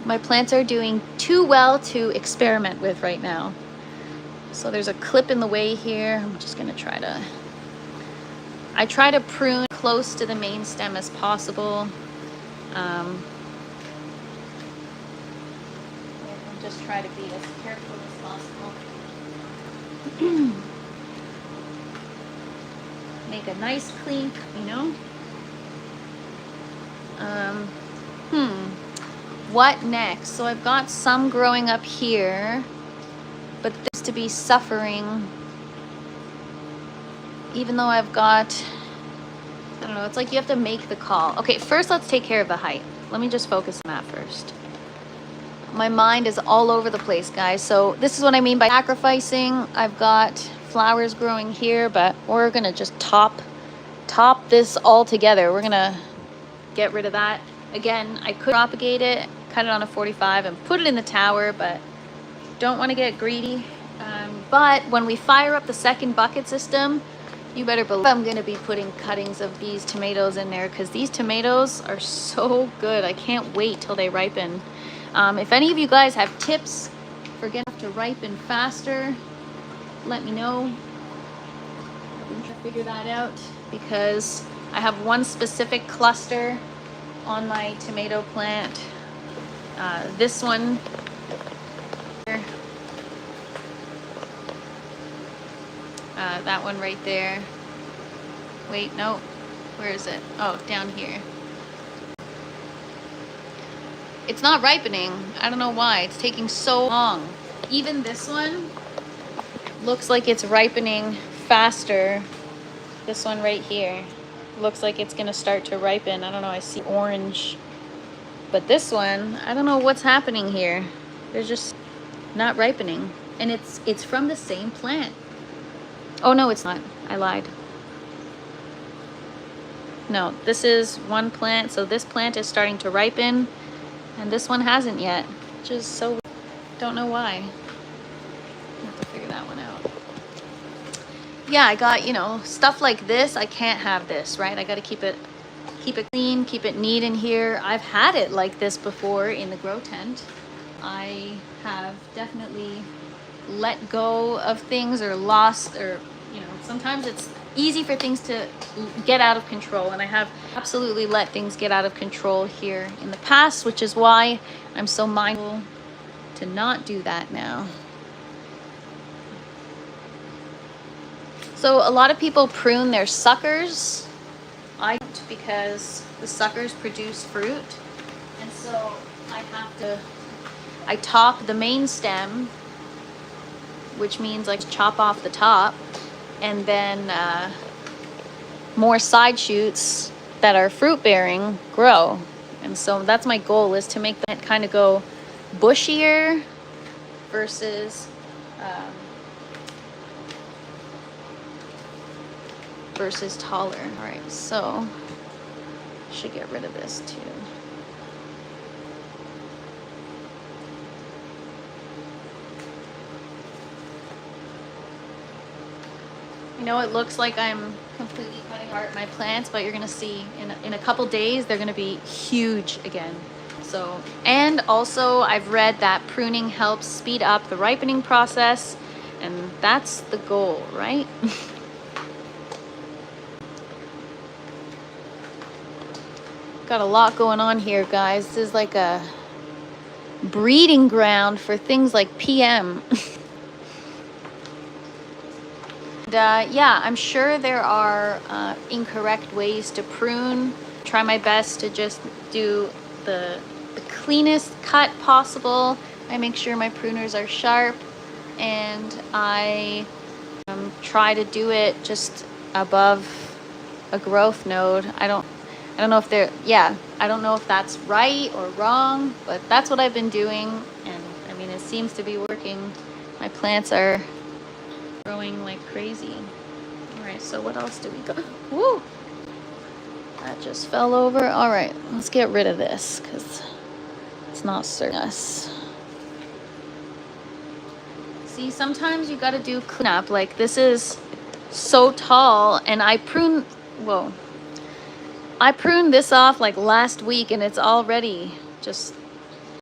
my plants are doing too well to experiment with right now. So there's a clip in the way here. I'm just gonna I try to prune close to the main stem as possible. I'm just just try to be as careful as possible. Make a nice clean, you know. What next? So I've got some growing up here, but this to be suffering, even though I've got, I don't know, it's like you have to make the call. Okay, first let's take care of the height. Let me just focus on that first. My mind is all over the place, guys. So this is what I mean by sacrificing. I've got flowers growing here, but we're gonna just top this all together. We're gonna get rid of that. Again, I could propagate it, cut it on a 45 and put it in the tower, but don't want to get greedy. But when we fire up the second bucket system, you better believe I'm going to be putting cuttings of these tomatoes in there, because these tomatoes are so good. I can't wait till they ripen. If any of you guys have tips for getting to ripen faster, let me know. I'm trying to figure that out, because I have one specific cluster on my tomato plant. This one here. That one right there. Wait, no. Where is it? Oh, down here. It's not ripening. I don't know why. It's taking so long. Even this one looks like it's ripening faster. This one right here looks like it's gonna start to ripen. I don't know, I see orange. But this one, I don't know what's happening here. They're just not ripening. And it's from the same plant. Oh no, it's not. I lied. No, this is one plant. So this plant is starting to ripen and this one hasn't yet, which is so weird. Don't know why. I have to figure that one out. Yeah, I got, you know, stuff like this. I can't have this, right? I got to keep it clean, keep it neat in here. I've had it like this before in the grow tent. I have definitely let go of things or lost, or, you know, sometimes it's easy for things to get out of control, and I have absolutely let things get out of control here in the past, which is why I'm so mindful to not do that now. So a lot of people prune their suckers. I don't, because the suckers produce fruit, and so I top the main stem, which means like chop off the top, and then more side shoots that are fruit bearing grow. And so that's my goal, is to make that kind of go bushier versus taller. All right, so should get rid of this too. You know, it looks like I'm completely cutting apart my plants, but you're gonna see in a couple days they're gonna be huge again. So, and also I've read that pruning helps speed up the ripening process, and that's the goal, right? Got a lot going on here, guys. This is like a breeding ground for things like PM. Yeah, I'm sure there are incorrect ways to prune. Try my best to just do the cleanest cut possible. I make sure my pruners are sharp, and I try to do it just above a growth node. I don't know if I don't know if that's right or wrong, but that's what I've been doing, and I mean, it seems to be working. My plants are growing like crazy. All right, so what else do we go? Woo! That just fell over. All right, let's get rid of this because it's not serving us. See, sometimes you got to do cleanup. Like, this is so tall, and I pruned this off like last week, and it's already just,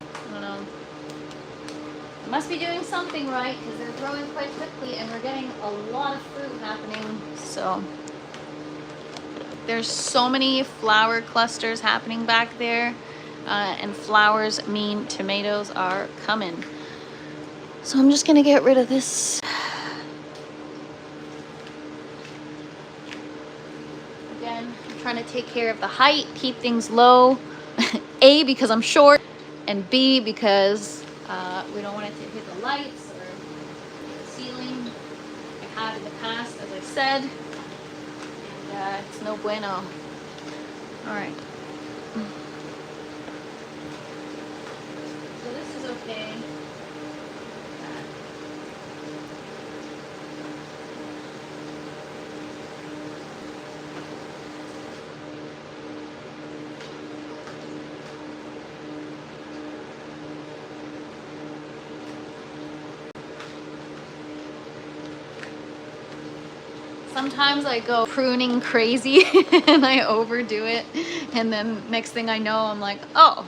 I don't know. I must be doing something right, because they're growing quite quickly and we're getting a lot of fruit happening. So there's so many flower clusters happening back there, and flowers mean tomatoes are coming. So I'm just gonna get rid of this. Again, I'm trying to take care of the height, keep things low. A, because I'm short, and B, because we don't want it to hit the lights or the ceiling. I have in the past, as I said, and it's no bueno. All right. So this is okay. Sometimes I go pruning crazy and I overdo it, and then next thing I know I'm like, oh,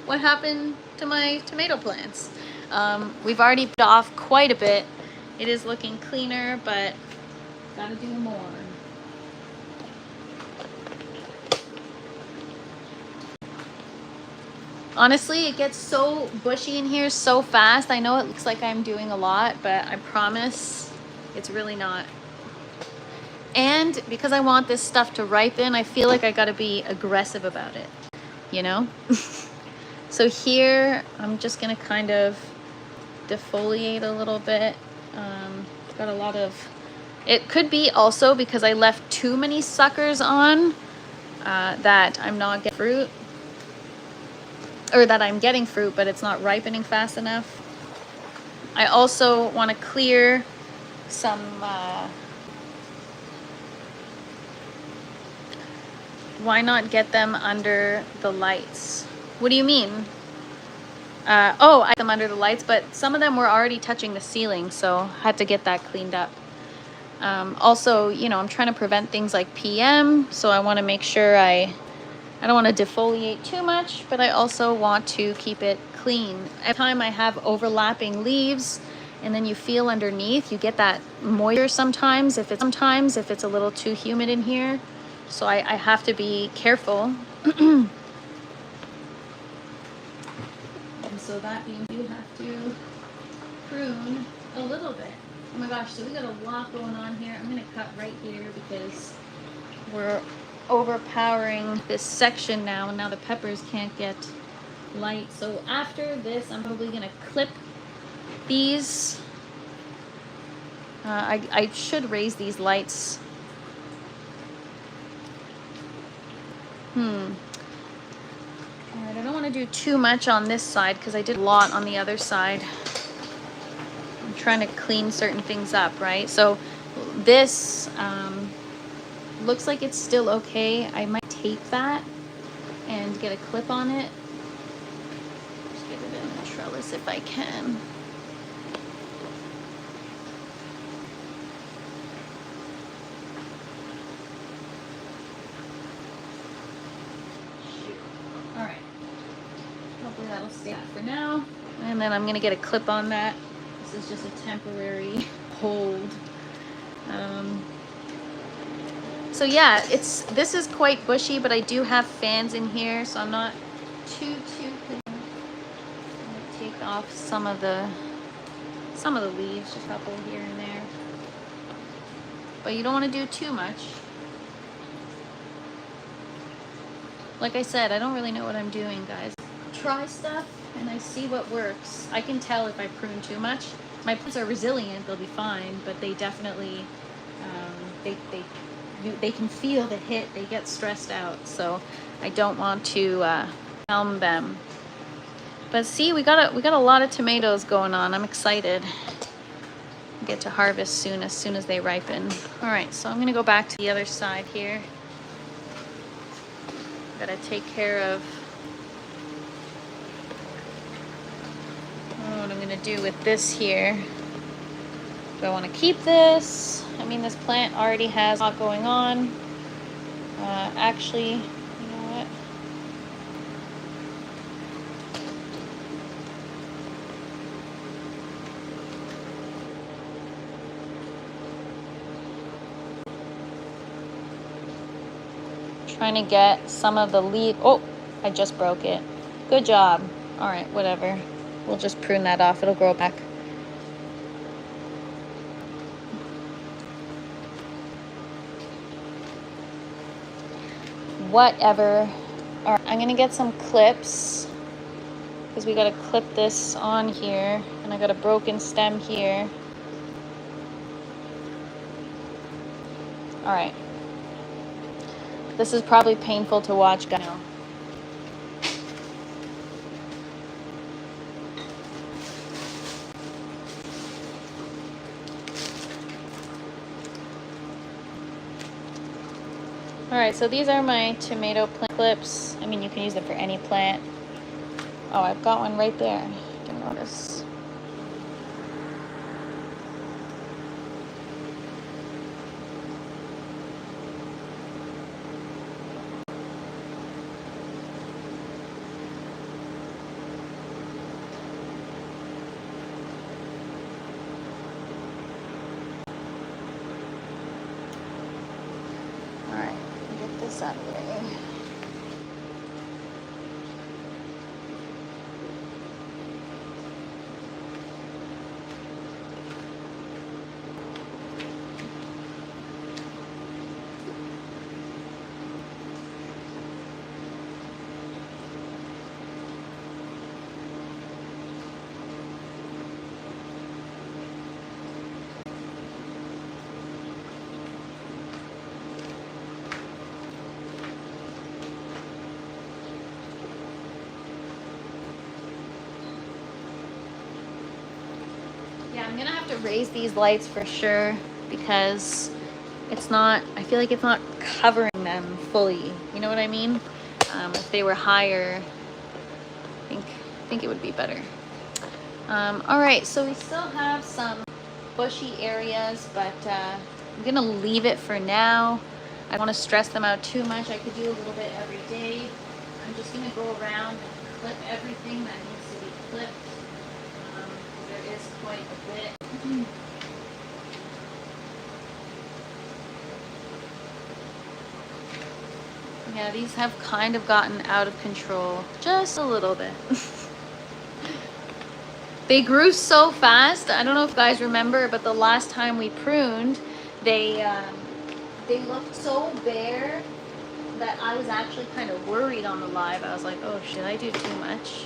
what happened to my tomato plants? We've already put off quite a bit. It is looking cleaner, but gotta do more. Honestly, it gets so bushy in here so fast. I know it looks like I'm doing a lot, but I promise it's really not. And because I want this stuff to ripen, I feel like I gotta be aggressive about it, you know? So here, I'm just gonna kind of defoliate a little bit. It's got a lot of, it could be also because I left too many suckers on that I'm not getting fruit, or that I'm getting fruit, but it's not ripening fast enough. I also wanna clear some, why not get them under the lights? What do you mean? Oh, I had them under the lights, but some of them were already touching the ceiling, so I had to get that cleaned up. Also, you know, I'm trying to prevent things like PM, so I want to make sure I don't want to defoliate too much, but I also want to keep it clean. Every time I have overlapping leaves, and then you feel underneath, you get that moisture sometimes if it's a little too humid in here. So I have to be careful. And so that means you have to prune a little bit. Oh my gosh, so we got a lot going on here. I'm gonna cut right here because we're overpowering this section now, and now the peppers can't get light. So after this, I'm probably gonna clip these. I should raise these lights. Alright, I don't want to do too much on this side because I did a lot on the other side. I'm trying to clean certain things up, right? So this looks like it's still okay. I might tape that and get a clip on it. Just get it in the trellis if I can. That'll stay for now, and then I'm gonna get a clip on that. This is just a temporary hold. So yeah, this is quite bushy, but I do have fans in here, so I'm not too I'm gonna take off some of the leaves, just a couple here and there. But you don't want to do too much. Like I said, I don't really know what I'm doing, guys. Try stuff and I see what works. I can tell if I prune too much. My plants are resilient, they'll be fine, but they definitely they can feel the hit, they get stressed out, so I don't want to helm them. But see, we got a lot of tomatoes going on. I'm excited. Get to harvest soon, as soon as they ripen. All right, so I'm gonna go back to the other side here. Gotta take care of what I'm gonna do with this here. Do I want to keep this? I mean, this plant already has a lot going on. Actually, you know what? Trying to get some of the leaf. Oh, I just broke it. Good job. All right, whatever. We'll just prune that off. It'll grow back. whatever. All right, I'm gonna get some clips because we gotta clip this on here, and I got a broken stem here. All right. This is probably painful to watch, guys. Alright, so these are my tomato plant clips. I mean, you can use them for any plant. Oh, I've got one right there. Didn't notice. Alright, get this out of the way. Yeah, I'm gonna have to raise these lights for sure because it's not, I feel like it's not covering them fully. You know what I mean? If they were higher, I think it would be better. All right, so we still have some bushy areas, but I'm gonna leave it for now. I don't want to stress them out too much. I could do a little bit every day. I'm just gonna go around and clip everything that needs to be clipped. There is quite a bit. Yeah, these have kind of gotten out of control just a little bit. They grew so fast. I don't know if you guys remember, but the last time we pruned, they looked so bare that I was actually kind of worried on the live. I was like, oh, should I do too much?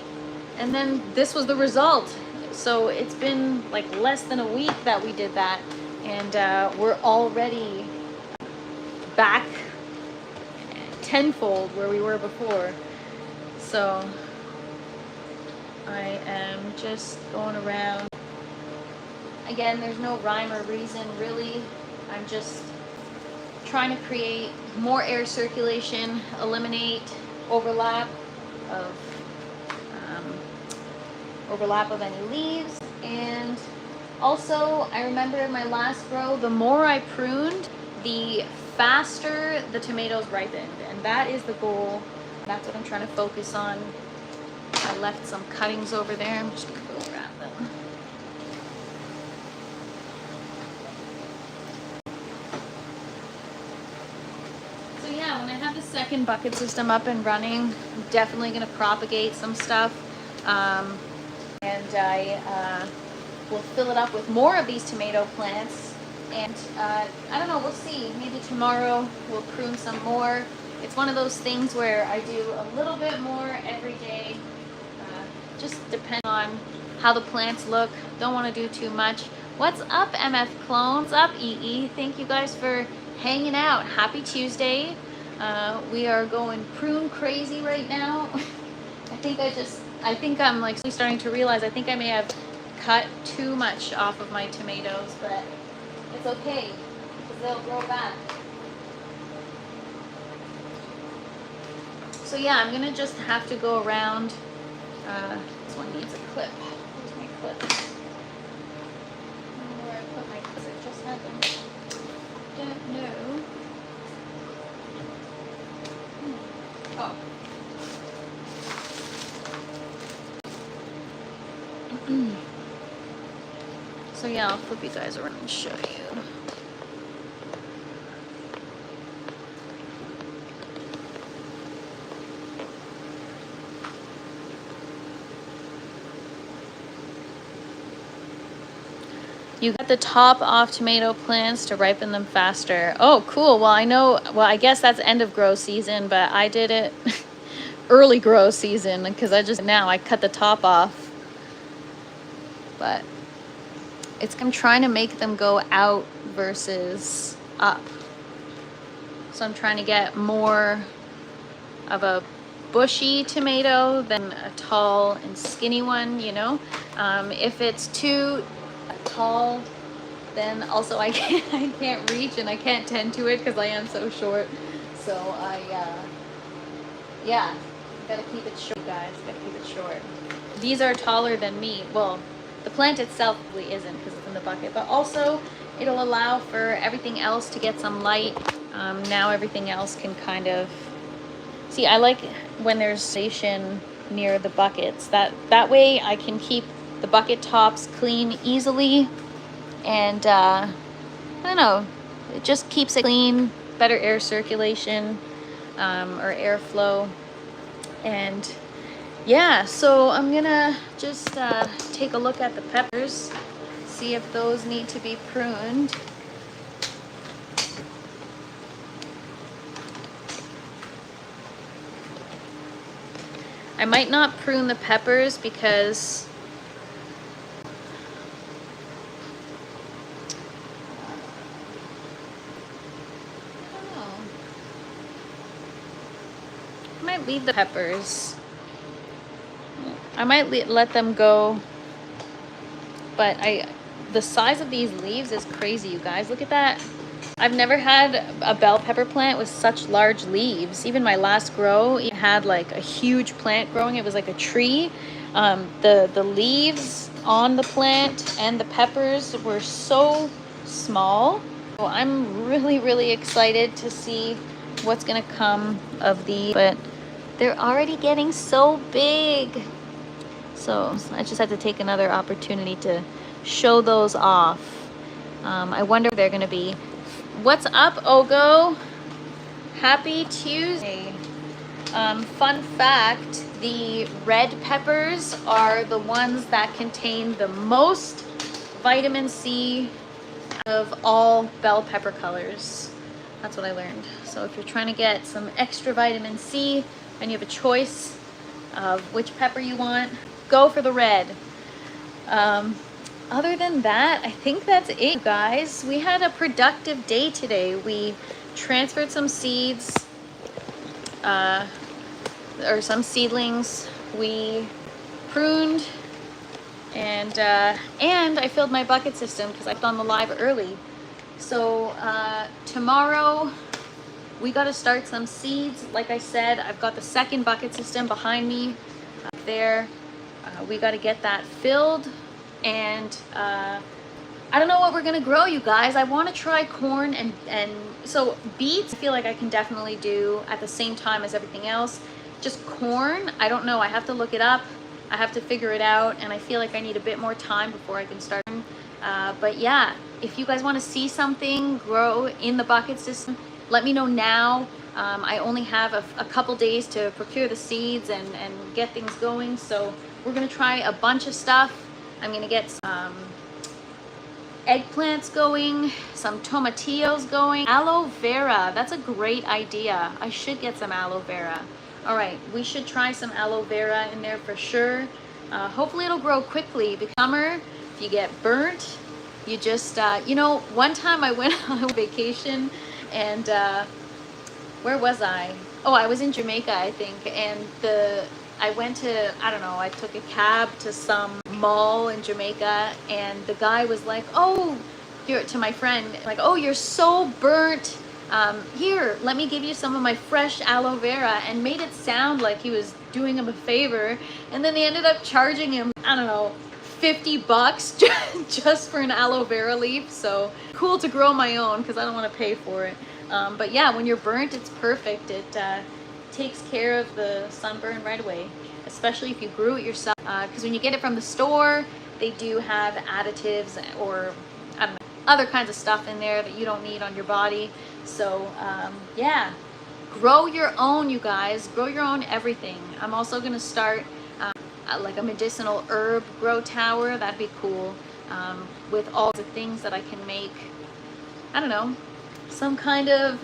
And then this was the result. So it's been like less than a week that we did that, and we're already back tenfold where we were before. So I am just going around. Again, there's no rhyme or reason really. I'm just trying to create more air circulation, eliminate overlap of any leaves. And also, I remember in my last grow, the more I pruned, the faster the tomatoes ripened, and that is the goal. That's what I'm trying to focus on. I left some cuttings over there. I'm just gonna go grab them. So yeah, when I have the second bucket system up and running, I'm definitely gonna propagate some stuff. And I will fill it up with more of these tomato plants. And I don't know, we'll see. Maybe tomorrow we'll prune some more. It's one of those things where I do a little bit more every day. Just depends on how the plants look. Don't want to do too much. What's up, MF Clone? What's up, EE? Thank you guys for hanging out. Happy Tuesday. We are going prune crazy right now. I think I'm like starting to realize I think I may have cut too much off of my tomatoes, but it's okay because they'll grow back. So yeah, I'm gonna just have to go around. This one needs a clip. Where's my clips? I don't know where I put my clips. I just had them. Don't know. Oh. So yeah, I'll flip you guys around and show you. You got the top off tomato plants to ripen them faster. Oh, cool. Well, I guess that's end of grow season, but I did it early grow season because I cut the top off. But I'm trying to make them go out versus up. So I'm trying to get more of a bushy tomato than a tall and skinny one, you know. If it's too tall, then also I can't reach and I can't tend to it because I am so short. So yeah, gotta keep it short, guys. Gotta keep it short. These are taller than me. Well, the plant itself really isn't because it's in the bucket, but also it'll allow for everything else to get some light. Now everything else can kind of see. I like when there's station near the buckets. That way I can keep the bucket tops clean easily, and I don't know, it just keeps it clean, better air circulation or airflow. And yeah, so I'm gonna just take a look at the peppers, see if those need to be pruned. I might not prune the peppers because I might leave the peppers. I might let them go, but the size of these leaves is crazy, you guys. Look at that. I've never had a bell pepper plant with such large leaves. Even my last grow, it had like a huge plant growing. It was like a tree. The leaves on the plant and the peppers were so small. So I'm really, really excited to see what's gonna come of these, but they're already getting so big. So I just had to take another opportunity to show those off. I wonder if they're gonna be. What's up, Ogo? Happy Tuesday. Fun fact, the red peppers are the ones that contain the most vitamin C of all bell pepper colors. That's what I learned. So if you're trying to get some extra vitamin C and you have a choice of which pepper you want, go for the red. Other than that, I think that's it, guys. We had a productive day today. We transferred some seeds, or some seedlings. We pruned, and I filled my bucket system because I've done the live early. So tomorrow we got to start some seeds. Like I said, I've got the second bucket system behind me up there. We got to get that filled. And I don't know what we're gonna grow, you guys. I want to try corn and so beets I feel like I can definitely do at the same time as everything else. Just corn, I don't know. I have to look it up. I have to figure it out, and I feel like I need a bit more time before I can start. But yeah, if you guys want to see something grow in the bucket system, let me know now. I only have a couple days to procure the seeds and get things going. So we're gonna try a bunch of stuff. I'm gonna get some eggplants going, some tomatillos going, aloe vera. That's a great idea. I should get some aloe vera. All right, we should try some aloe vera in there for sure. Hopefully it'll grow quickly because summer, if you get burnt, you just, you know, one time I went on a vacation and where was I? Oh, I was in Jamaica, I think, and I went to, I don't know, I took a cab to some mall in Jamaica, and the guy was like, oh, to my friend, like, oh, you're so burnt. Here, let me give you some of my fresh aloe vera, and made it sound like he was doing him a favor. And then they ended up charging him, I don't know, $50 just for an aloe vera leaf. So cool to grow my own because I don't want to pay for it. But yeah, when you're burnt, it's perfect. It takes care of the sunburn right away, especially if you grew it yourself, because when you get it from the store, they do have additives or I don't know, other kinds of stuff in there that you don't need on your body. So yeah, grow your own, you guys. Grow your own everything. I'm also gonna start like a medicinal herb grow tower. That'd be cool. with all the things that I can make, I don't know, some kind of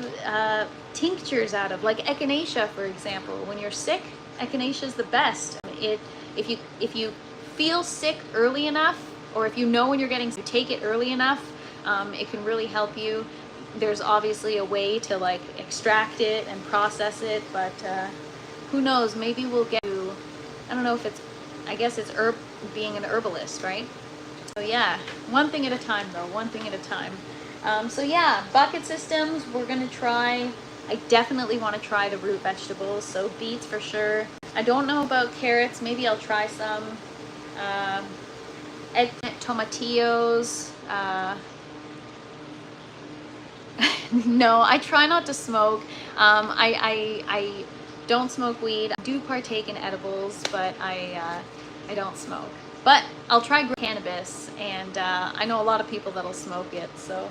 tinctures out of, like echinacea, for example. When you're sick, echinacea is the best. If you feel sick early enough, or if you know when you're getting sick, you take it early enough, it can really help you. There's obviously a way to like extract it and process it, but who knows, maybe we'll get to, I don't know if it's, I guess it's being an herbalist, right? So yeah, one thing at a time though, one thing at a time. So yeah, bucket systems, we're gonna try. I definitely want to try the root vegetables, so beets for sure. I don't know about carrots, maybe I'll try some. Eggplant, tomatillos. No, I try not to smoke. I don't smoke weed. I do partake in edibles, but I don't smoke. But I'll try cannabis, and I know a lot of people that'll smoke it, so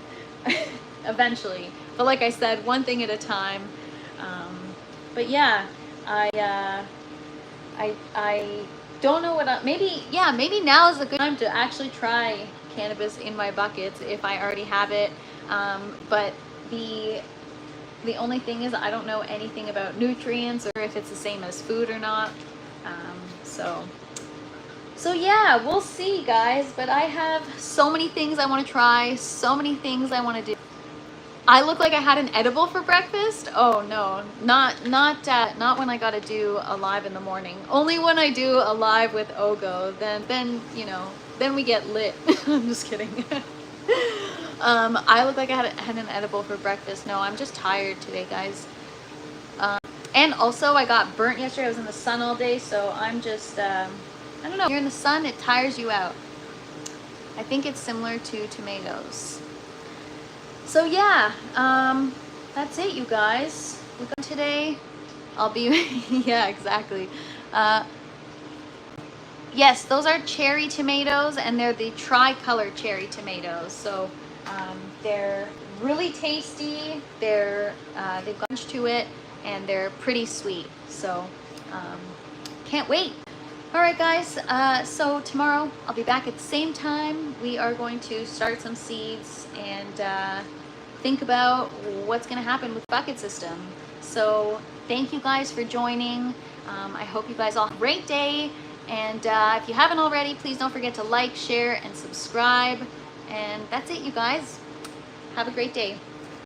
eventually. But like I said, one thing at a time. But yeah, I don't know what maybe now is a good time to actually try cannabis in my buckets if I already have it. But the only thing is I don't know anything about nutrients or if it's the same as food or not. So yeah, we'll see, guys. But I have so many things I want to try, so many things I want to do. I look like I had an edible for breakfast. Oh no, not when I gotta do a live in the morning. Only when I do a live with Ogo, then you know, then we get lit. I'm just kidding. I look like I had an edible for breakfast. No, I'm just tired today, guys. And also I got burnt yesterday. I was in the sun all day, so I'm just I don't know. You're in the sun, it tires you out. I think it's similar to tomatoes. So yeah, that's it, you guys. We're done today. I'll be, yeah, exactly. Yes, those are cherry tomatoes, and they're the tricolor cherry tomatoes. So they're really tasty. They've got punch to it, and they're pretty sweet. So can't wait. All right, guys. So tomorrow I'll be back at the same time. We are going to start some seeds and think about what's going to happen with the bucket system. So thank you guys for joining. I hope you guys all have a great day. And if you haven't already, please don't forget to like, share, and subscribe. And that's it, you guys. Have a great day.